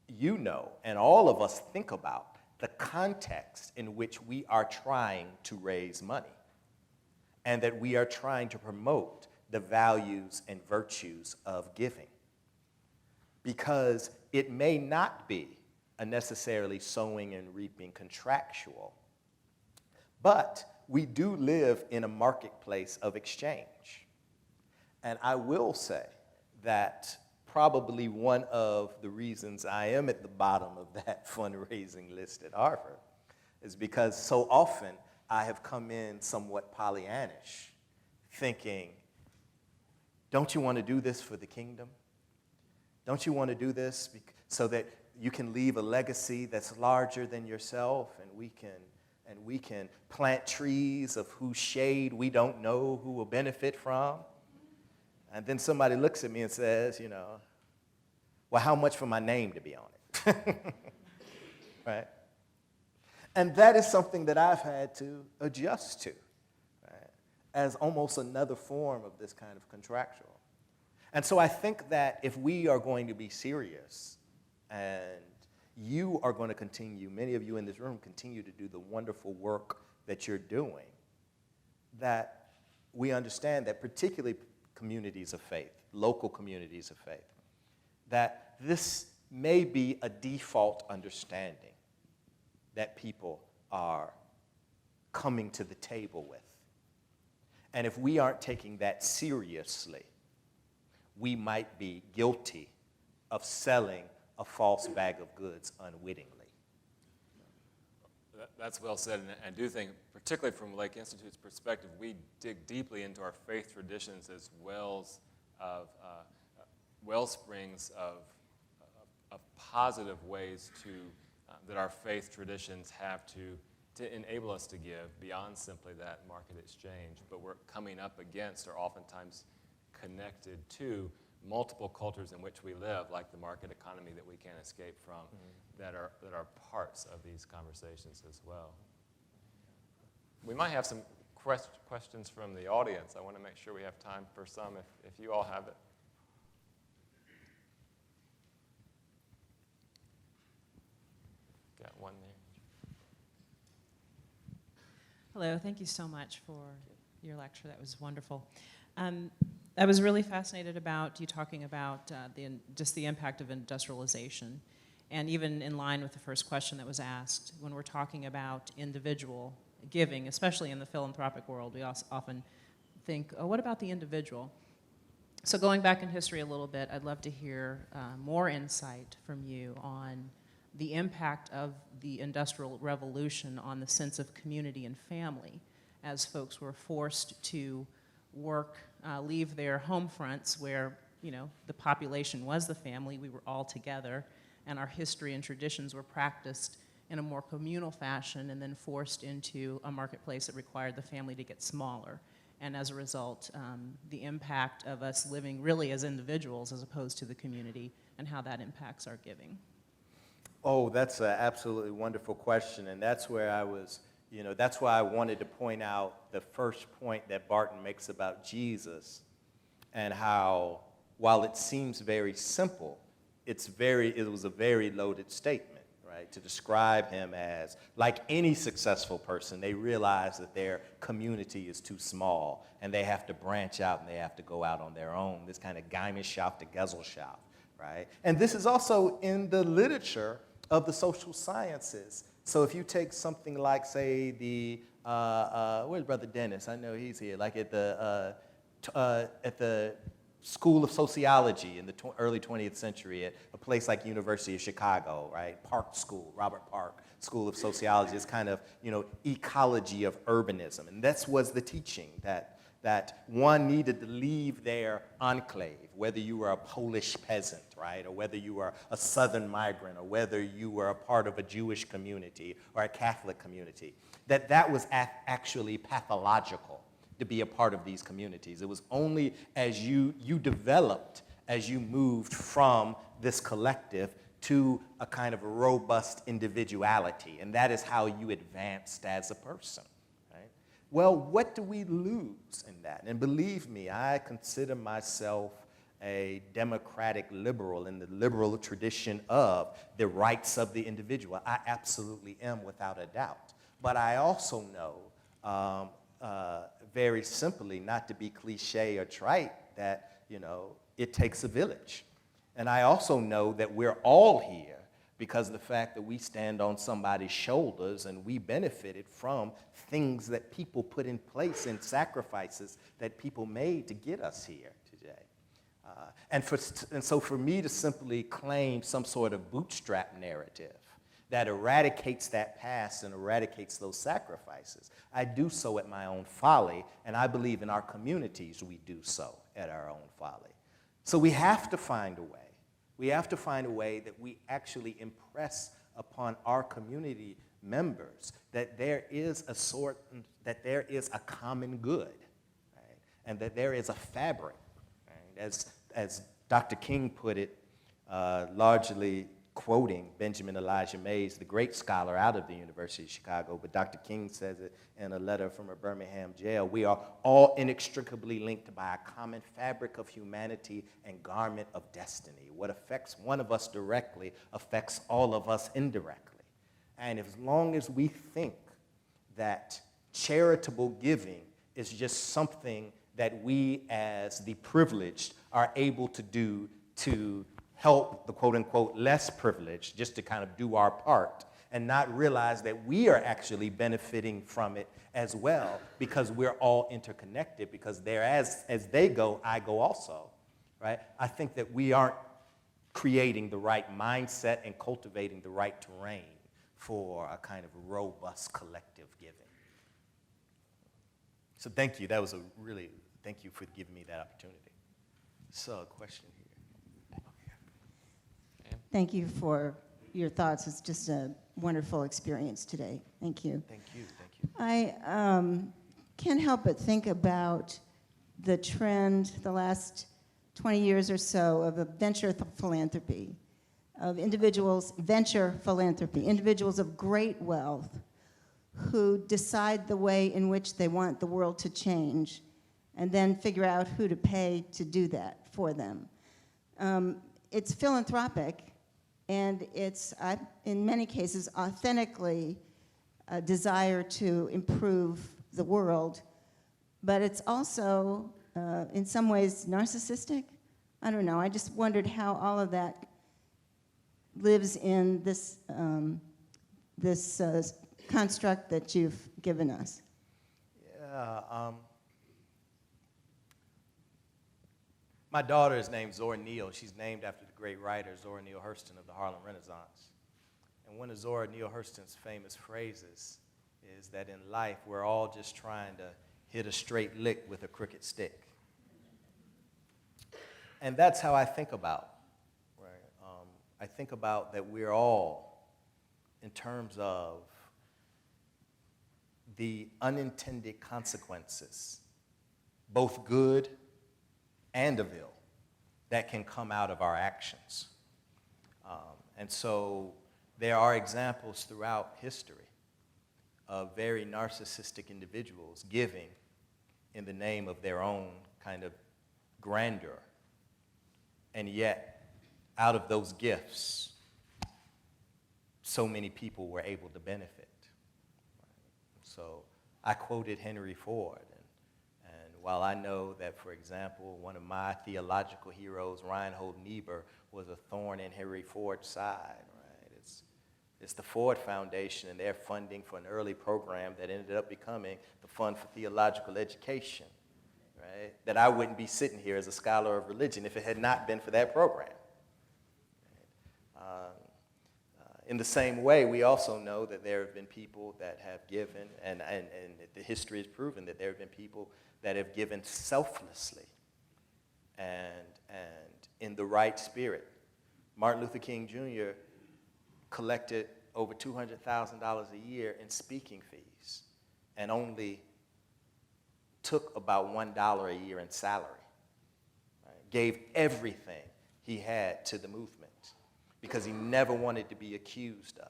you know, and all of us think about, the context in which we are trying to raise money, and that we are trying to promote the values and virtues of giving. Because it may not be a necessarily sowing and reaping contractual, but we do live in a marketplace of exchange. And I will say that probably one of the reasons I am at the bottom of that fundraising list at Harvard is because so often I have come in somewhat Pollyannish, thinking, don't you want to do this for the kingdom? Don't you want to do this so that you can leave a legacy that's larger than yourself, and we can plant trees of whose shade we don't know who will benefit from? And then somebody looks at me and says, well, how much for my name to be on it? Right? And that is something that I've had to adjust to, right, as almost another form of this kind of contractual. And so I think that if we are going to be serious, and you are going to continue, many of you in this room continue to do the wonderful work that you're doing, that we understand that particularly communities of faith, local communities of faith, that this may be a default understanding that people are coming to the table with. And if we aren't taking that seriously, we might be guilty of selling a false bag of goods unwittingly. That's well said, and I do think, particularly from Lake Institute's perspective, we dig deeply into our faith traditions as wells of wellsprings of positive ways that our faith traditions have to enable us to give beyond simply that market exchange. But we're coming up against, or oftentimes connected to, multiple cultures in which we live, like the market economy that we can't escape from, that are parts of these conversations as well. We might have some questions from the audience. I want to make sure we have time for some if you all have it. Got one there. Hello, thank you so much for your lecture. That was wonderful. I was really fascinated about you talking about just the impact of industrialization. And even in line with the first question that was asked, when we're talking about individual giving, especially in the philanthropic world, we also often think, oh, what about the individual? So going back in history a little bit, I'd love to hear more insight from you on the impact of the Industrial Revolution on the sense of community and family, as folks were forced to work, leave their home fronts where, you know, the population was the family, we were all together, and our history and traditions were practiced in a more communal fashion and then forced into a marketplace that required the family to get smaller. And as a result, the impact of us living really as individuals as opposed to the community and how that impacts our giving. Oh, that's an absolutely wonderful question, and that's where I was, that's why I wanted to point out the first point that Barton makes about Jesus and how, while it seems very simple, it was a very loaded statement, right? To describe him as, like any successful person, they realize that their community is too small and they have to branch out and they have to go out on their own, this kind of Gemeinschaft, the Gesellschaft, right? And this is also in the literature of the social sciences. So if you take something like, say, where's Brother Dennis? I know he's here, like at the School of Sociology in the early 20th century at a place like University of Chicago, right? Park School, Robert Park School of Sociology is kind of, ecology of urbanism. And that was the teaching that one needed to leave their enclave, whether you were a Polish peasant, right? Or whether you were a Southern migrant, or whether you were a part of a Jewish community or a Catholic community, that was actually pathological to be a part of these communities. It was only as you developed, as you moved from this collective to a kind of a robust individuality, and that is how you advanced as a person, right? Well, what do we lose in that? And believe me, I consider myself a democratic liberal in the liberal tradition of the rights of the individual. I absolutely am, without a doubt. But I also know, very simply, not to be cliche or trite, that, it takes a village. And I also know that we're all here because of the fact that we stand on somebody's shoulders and we benefited from things that people put in place and sacrifices that people made to get us here today. And so for me to simply claim some sort of bootstrap narrative that eradicates that past and eradicates those sacrifices, I do so at my own folly, and I believe in our communities we do so at our own folly. So we have to find a way. We have to find a way that we actually impress upon our community members that there is a common good, right? And that there is a fabric, right? As Dr. King put it, largely quoting Benjamin Elijah Mays, the great scholar out of the University of Chicago, but Dr. King says it in a letter from a Birmingham jail, we are all inextricably linked by a common fabric of humanity and garment of destiny. What affects one of us directly affects all of us indirectly. And as long as we think that charitable giving is just something that we as the privileged are able to do to help the quote-unquote less privileged, just to kind of do our part and not realize that we are actually benefiting from it as well because we're all interconnected, because there as they go, I go also, right? I think that we aren't creating the right mindset and cultivating the right terrain for a kind of robust collective giving. So thank you. Thank you for giving me that opportunity. So a question here. Thank you for your thoughts. It's just a wonderful experience today. Thank you. Thank you. Thank you. I can't help but think about the trend the last 20 years or so of a venture philanthropy, of individuals, venture philanthropy, individuals of great wealth who decide the way in which they want the world to change, and then figure out who to pay to do that for them. It's philanthropic, and it's, in many cases, authentically a desire to improve the world, but it's also, in some ways, narcissistic. I don't know, I just wondered how all of that lives in this, construct that you've given us. Yeah, my daughter is named Zora Neale. She's named after the great writer Zora Neale Hurston of the Harlem Renaissance. And one of Zora Neale Hurston's famous phrases is that in life, we're all just trying to hit a straight lick with a crooked stick. And that's how I think about, right? I think about that we're all, in terms of the unintended consequences, both good and of ill, that can come out of our actions. And so there are examples throughout history of very narcissistic individuals giving in the name of their own kind of grandeur. And yet, out of those gifts, so many people were able to benefit. So I quoted Henry Ford, and while I know that, for example, one of my theological heroes, Reinhold Niebuhr, was a thorn in Henry Ford's side, right? It's the Ford Foundation and their funding for an early program that ended up becoming the Fund for Theological Education, right? That I wouldn't be sitting here as a scholar of religion if it had not been for that program. In the same way, we also know that there have been people that have given, and the history has proven that there have been people that have given selflessly and in the right spirit. Martin Luther King Jr. collected over $200,000 a year in speaking fees and only took about $1 a year in salary. Right? Gave everything he had to the movement, because he never wanted to be accused of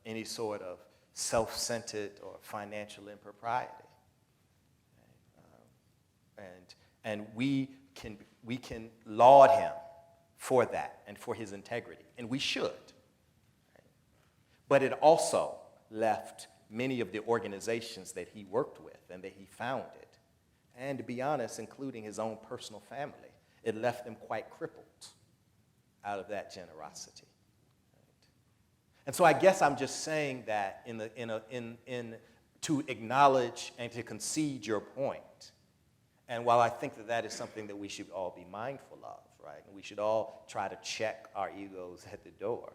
any sort of self-centered or financial impropriety. And we can laud him for that and for his integrity, and we should. But it also left many of the organizations that he worked with and that he founded, and to be honest, including his own personal family, it left them quite crippled out of that generosity. Right? And so I guess I'm just saying that to acknowledge and to concede your point. And while I think that that is something that we should all be mindful of, right? And we should all try to check our egos at the door.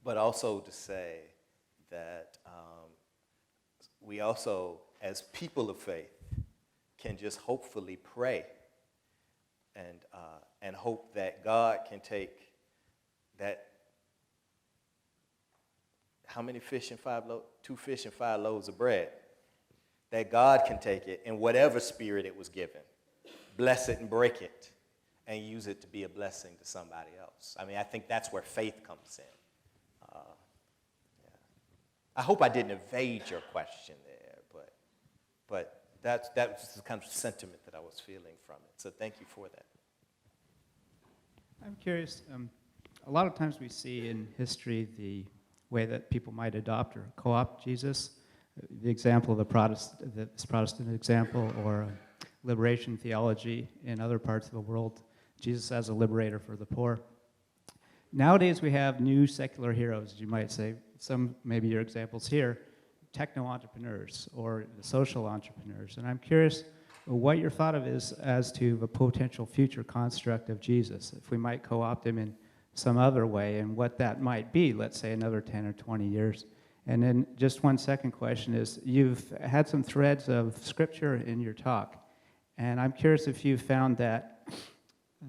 But also to say that we also, as people of faith, can just hopefully pray and hope that God can take that, how many fish and 2 fish and 5 loaves of bread, that God can take it in whatever spirit it was given, bless it and break it, and use it to be a blessing to somebody else. I mean, I think that's where faith comes in. Yeah. I hope I didn't evade your question there, but that was the kind of sentiment that I was feeling from it. So thank you for that. I'm curious, a lot of times we see in history the way that people might adopt or co-opt Jesus. The example of the Protestant example, or liberation theology in other parts of the world, Jesus as a liberator for the poor. Nowadays we have new secular heroes, you might say, some maybe your examples here, techno-entrepreneurs or the social entrepreneurs. And I'm curious what your thought of is as to the potential future construct of Jesus, if we might co-opt him in some other way, and what that might be, let's say another 10 or 20 years. And then just one second question is, you've had some threads of scripture in your talk, and I'm curious if you found that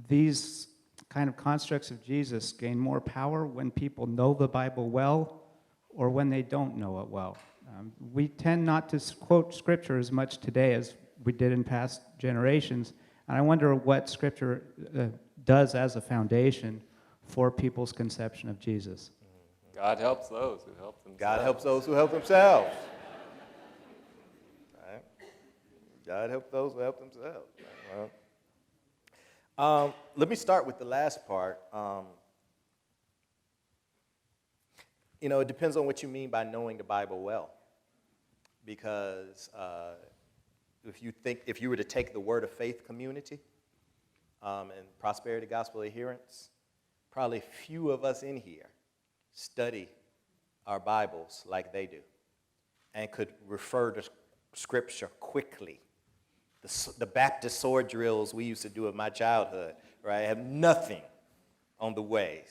these kind of constructs of Jesus gain more power when people know the Bible well or when they don't know it well. We tend not to quote scripture as much today as we did in past generations, and I wonder what scripture does as a foundation for people's conception of Jesus. God helps those who help themselves. God helps those who help themselves. Right? God helps those who help themselves. Well, let me start with the last part. It depends on what you mean by knowing the Bible well. Because if you were to take the Word of Faith community and prosperity gospel adherents, probably few of us in here study our Bibles like they do and could refer to Scripture quickly. The Baptist sword drills we used to do in my childhood, right, have nothing on the ways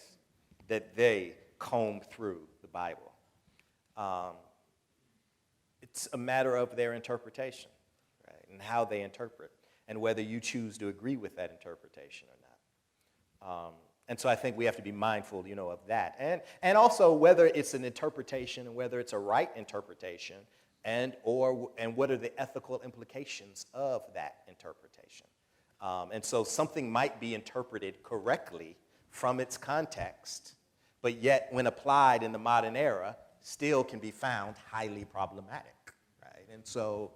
that they comb through the Bible. It's a matter of their interpretation, right, and how they interpret, and whether you choose to agree with that interpretation or not. And so I think we have to be mindful, of that. And also whether it's an interpretation and whether it's a right interpretation and what are the ethical implications of that interpretation. And so something might be interpreted correctly from its context, but yet when applied in the modern era, still can be found highly problematic, right? And so,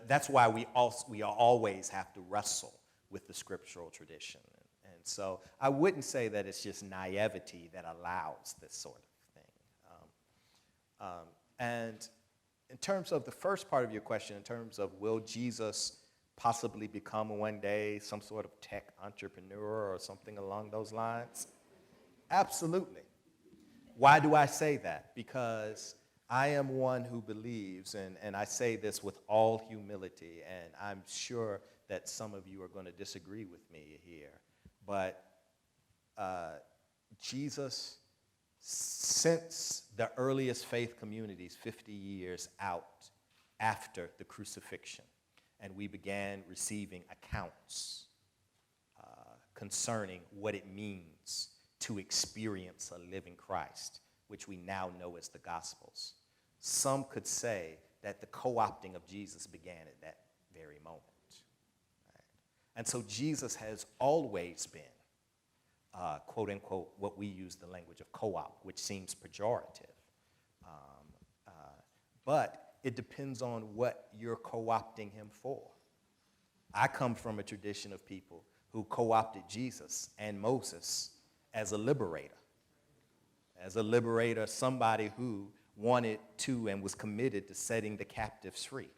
that's why we always have to wrestle with the scriptural tradition. And so I wouldn't say that it's just naivety that allows this sort of thing. And in terms of the first part of your question, in terms of will Jesus possibly become one day some sort of tech entrepreneur or something along those lines? Absolutely. Why do I say that? Because I am one who believes, and I say this with all humility, and I'm sure that some of you are going to disagree with me here, but Jesus, since the earliest faith communities 50 years out after the crucifixion, and we began receiving accounts concerning what it means to experience a living Christ, which we now know as the Gospels. Some could say that the co-opting of Jesus began at that very moment. Right? And so Jesus has always been, quote unquote, what we use the language of co-op, which seems pejorative. But it depends on what you're co-opting him for. I come from a tradition of people who co-opted Jesus and Moses as a liberator. As a liberator, somebody who wanted to and was committed to setting the captives free.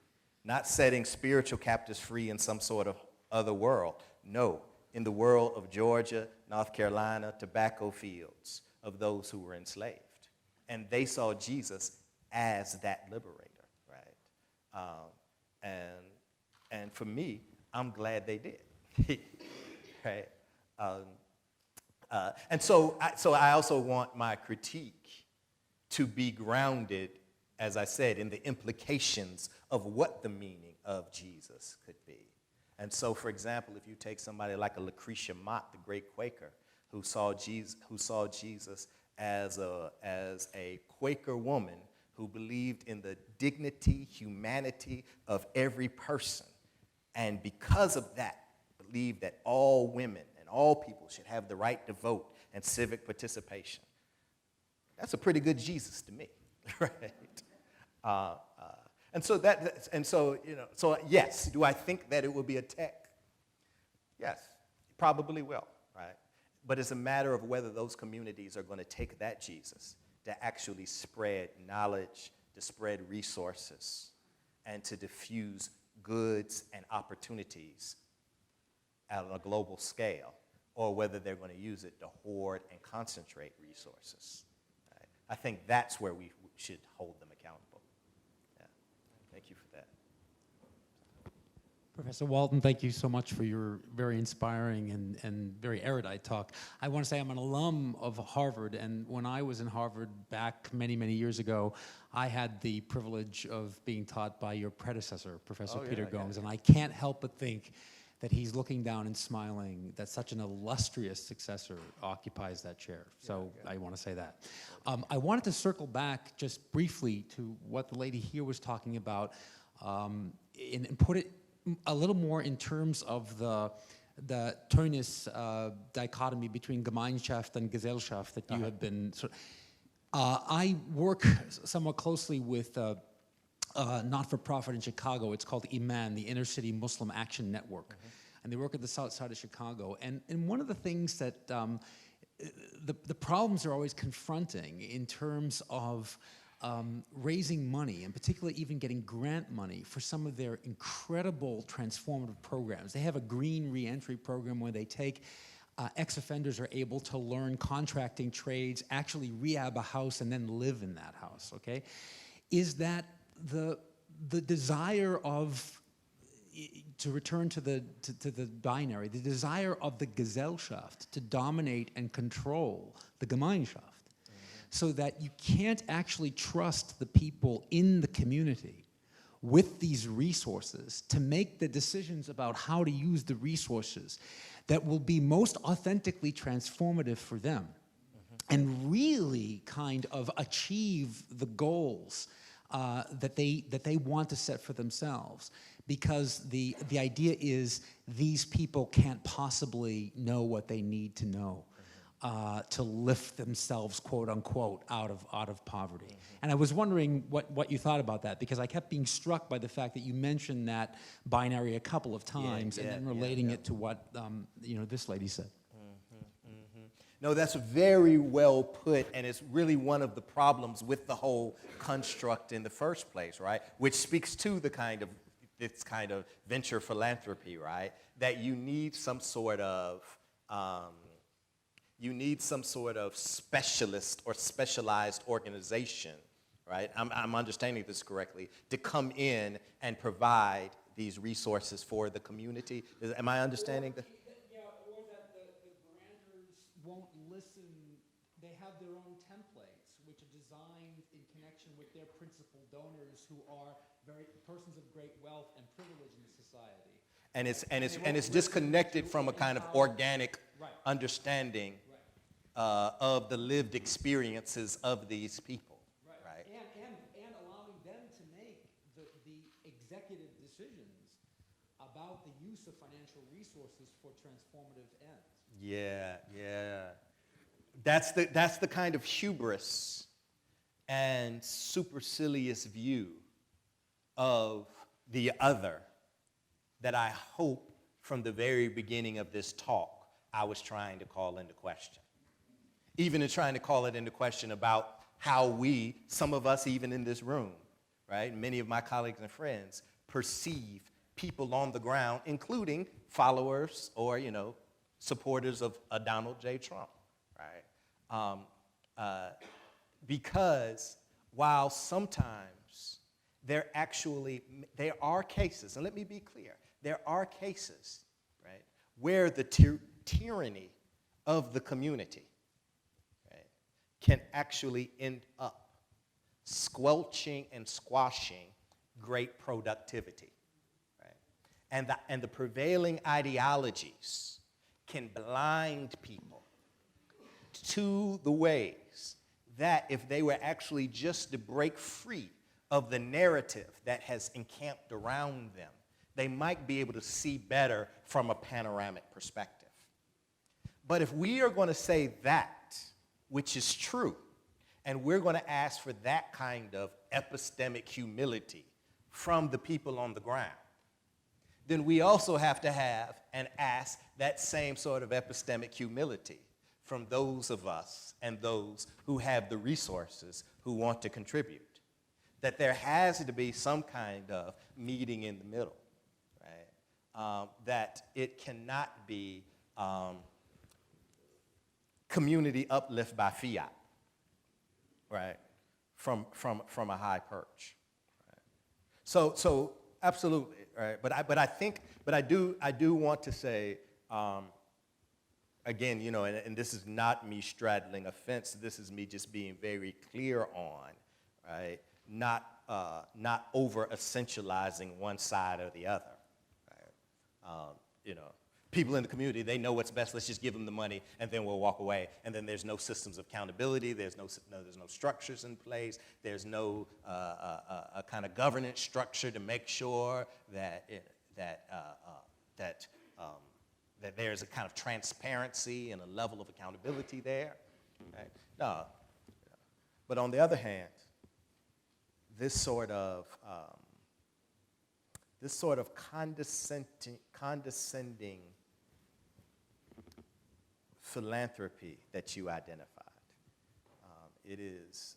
Not setting spiritual captives free in some sort of other world. No, in the world of Georgia, North Carolina, tobacco fields of those who were enslaved. And they saw Jesus as that liberator, right? And for me, I'm glad they did, right? And so I also want my critique to be grounded, as I said, in the implications of what the meaning of Jesus could be. And so, for example, if you take somebody like a Lucretia Mott, the great Quaker, who saw Jesus as a Quaker woman who believed in the dignity, humanity of every person, and because of that, believed that all women and all people should have the right to vote and civic participation. That's a pretty good Jesus to me, right? So yes, do I think that it will be a tech? Yes, probably will, right? But it's a matter of whether those communities are going to take that Jesus to actually spread knowledge, to spread resources, and to diffuse goods and opportunities on a global scale, or whether they're going to use it to hoard and concentrate resources. Right? I think that's where we should hold them accountable. Yeah. Thank you for that. Professor Walton, thank you so much for your very inspiring and very erudite talk. I want to say I'm an alum of Harvard, and when I was in Harvard back many, many years ago, I had the privilege of being taught by your predecessor, Professor Peter Gomes, and I can't help but think that he's looking down and smiling that such an illustrious successor occupies that chair. So I want to say that. I wanted to circle back just briefly to what the lady here was talking about and put it a little more in terms of the Tönnies dichotomy between Gemeinschaft and Gesellschaft that you have been I work somewhat closely with not-for-profit in Chicago. It's called IMAN, the Inner City Muslim Action Network. And they work at the south side of Chicago. And one of the things that the problems are always confronting in terms of raising money, and particularly even getting grant money for some of their incredible transformative programs. They have a green reentry program where they take ex-offenders are able to learn contracting trades, actually rehab a house, and then live in that house, okay? Is that the desire of, to return to the binary, the desire of the Gesellschaft to dominate and control the Gemeinschaft, so that you can't actually trust the people in the community with these resources to make the decisions about how to use the resources that will be most authentically transformative for them and really kind of achieve the goals that they want to set for themselves. Because the idea is these people can't possibly know what they need to know to lift themselves, quote unquote, out of poverty. And I was wondering what you thought about that, because I kept being struck by the fact that you mentioned that binary a couple of times and then relating it to what this lady said. No, that's very well put, and it's really one of the problems with the whole construct in the first place, right? Which speaks to this kind of venture philanthropy, right? That you need some sort of specialist or specialized organization, right? I'm understanding this correctly, to come in and provide these resources for the community. Am I understanding that? Or that the grantors won't listen. They have their own templates, which are designed in connection with their principal donors, who are persons of great wealth and privilege in the society. And it's disconnected from a kind of organic understanding of the lived experiences of these people, right? And allowing them to make the executive decisions about the use of financial resources for transformative ends. Yeah. That's the kind of hubris and supercilious view of the other that I hope from the very beginning of this talk I was trying to call into question. Even in trying to call it into question about how we, some of us even in this room, right, many of my colleagues and friends, perceive people on the ground, including followers or, supporters of Donald J. Trump, right? Because while sometimes there are cases, and let me be clear, there are cases, right, where the tyranny of the community, right, can actually end up squelching and squashing great productivity, right? And the prevailing ideologies can blind people to the ways that if they were actually just to break free of the narrative that has encamped around them, they might be able to see better from a panoramic perspective. But if we are going to say that, which is true, and we're going to ask for that kind of epistemic humility from the people on the ground, then we also have to have and ask that same sort of epistemic humility from those of us and those who have the resources who want to contribute. That there has to be some kind of meeting in the middle, right? That it cannot be community uplift by fiat, right? From a high perch. Right? So absolutely, right? But I do want to say, again, and this is not me straddling a fence. This is me just being very clear on, right? Not over essentializing one side or the other. Right? People in the community, they know what's best. Let's just give them the money, and then we'll walk away. And then there's no systems of accountability. There's no structures in place. There's no a kind of governance structure to make sure that there's a kind of transparency and a level of accountability there. Right? No. But on the other hand, this sort of condescending philanthropy that you identified, it's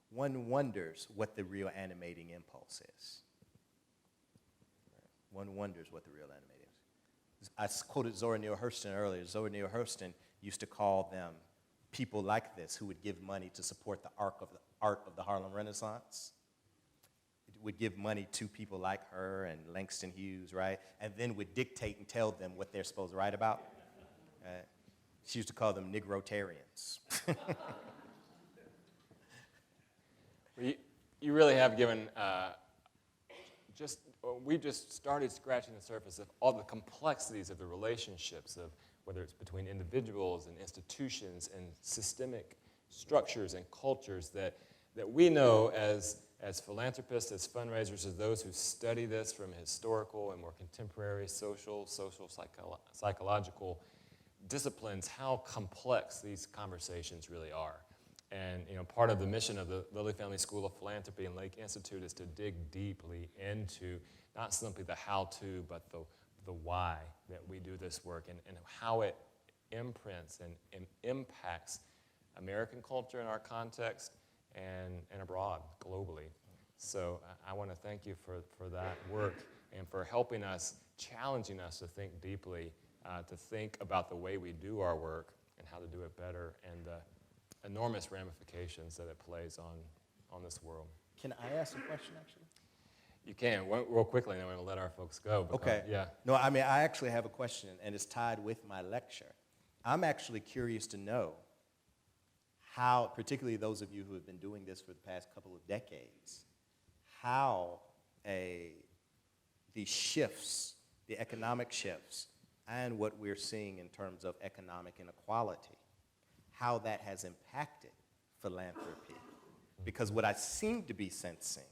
one wonders what the real animating impulse is. One wonders what the real animating is. I quoted Zora Neale Hurston earlier. Zora Neale Hurston used to call them people like this who would give money to support the art of the Harlem Renaissance. It would give money to people like her and Langston Hughes, right? And then would dictate and tell them what they're supposed to write about. She used to call them Negrotarians. You really have given we just started scratching the surface of all the complexities of the relationships of whether it's between individuals and institutions and systemic structures and cultures that we know as philanthropists, as fundraisers, as those who study this from historical and more contemporary social, psychological disciplines, how complex these conversations really are. And part of the mission of the Lilly Family School of Philanthropy and Lake Institute is to dig deeply into not simply the how-to, but the why that we do this work and how it imprints and impacts American culture in our context and abroad, globally. So I want to thank you for that work and for helping us, challenging us to think deeply, to think about the way we do our work and how to do it better and the enormous ramifications that it plays on this world. Can I ask a question, actually? You can, real quickly, and then we're going to let our folks go. Okay. Yeah. No, I mean, I actually have a question, and it's tied with my lecture. I'm actually curious to know how, particularly those of you who have been doing this for the past couple of decades, how the shifts, the economic shifts, and what we're seeing in terms of economic inequality, how that has impacted philanthropy. Because what I seem to be sensing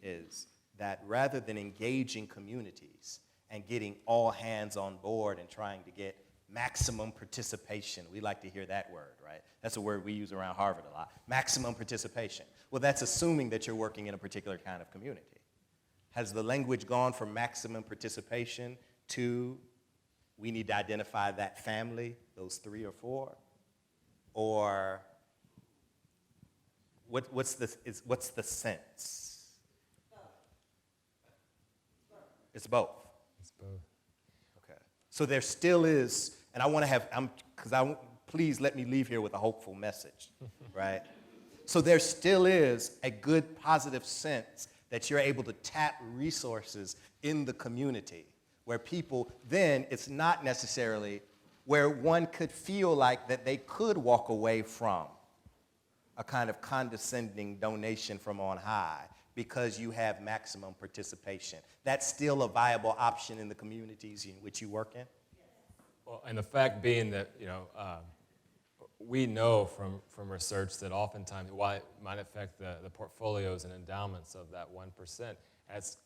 is that rather than engaging communities and getting all hands on board and trying to get maximum participation, we like to hear that word, right? That's a word we use around Harvard a lot, maximum participation. Well, that's assuming that you're working in a particular kind of community. Has the language gone from maximum participation to we need to identify that family, those 3 or 4? Or what's the sense? It's both. It's both. Okay. So there still is, and I want to have, please let me leave here with a hopeful message, right? So there still is a good positive sense that you're able to tap resources in the community where people, then it's not necessarily where one could feel like that they could walk away from a kind of condescending donation from on high because you have maximum participation. That's still a viable option in the communities in which you work in? Well, and the fact being that, we know from research that oftentimes why it might affect the portfolios and endowments of that 1%, as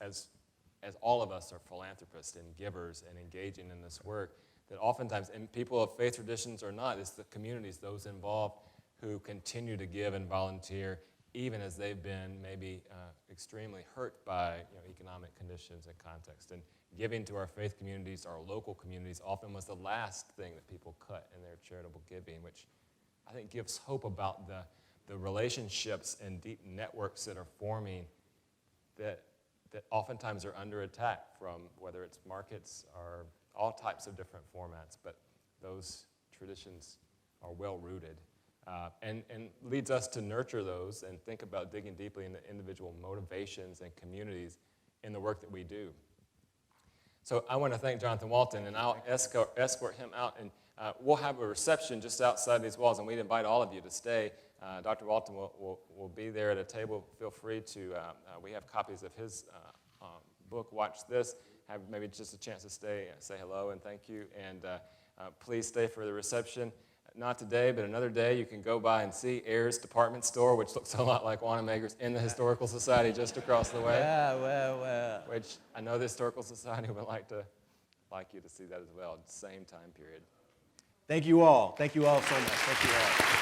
all of us are philanthropists and givers and engaging in this work, that oftentimes, and people of faith traditions or not, it's the communities, those involved, who continue to give and volunteer, even as they've been maybe extremely hurt by economic conditions and context. And giving to our faith communities, our local communities, often was the last thing that people cut in their charitable giving, which I think gives hope about the relationships and deep networks that are forming that oftentimes are under attack from whether it's markets or all types of different formats, but those traditions are well-rooted. And leads us to nurture those and think about digging deeply into individual motivations and communities in the work that we do. So I want to thank Jonathan Walton, and I'll escort him out, and we'll have a reception just outside these walls, and we'd invite all of you to stay. Dr. Walton will be there at a table. Feel free to, we have copies of his book, Watch This, have maybe just a chance to stay, say hello and thank you, and please stay for the reception. Not today, but another day, you can go by and see Ayers Department Store, which looks a lot like Wanamaker's, in the Historical Society just across the way. Well. Which I know the Historical Society would like you to see that as well, same time period. Thank you all. Thank you all so much. Thank you all.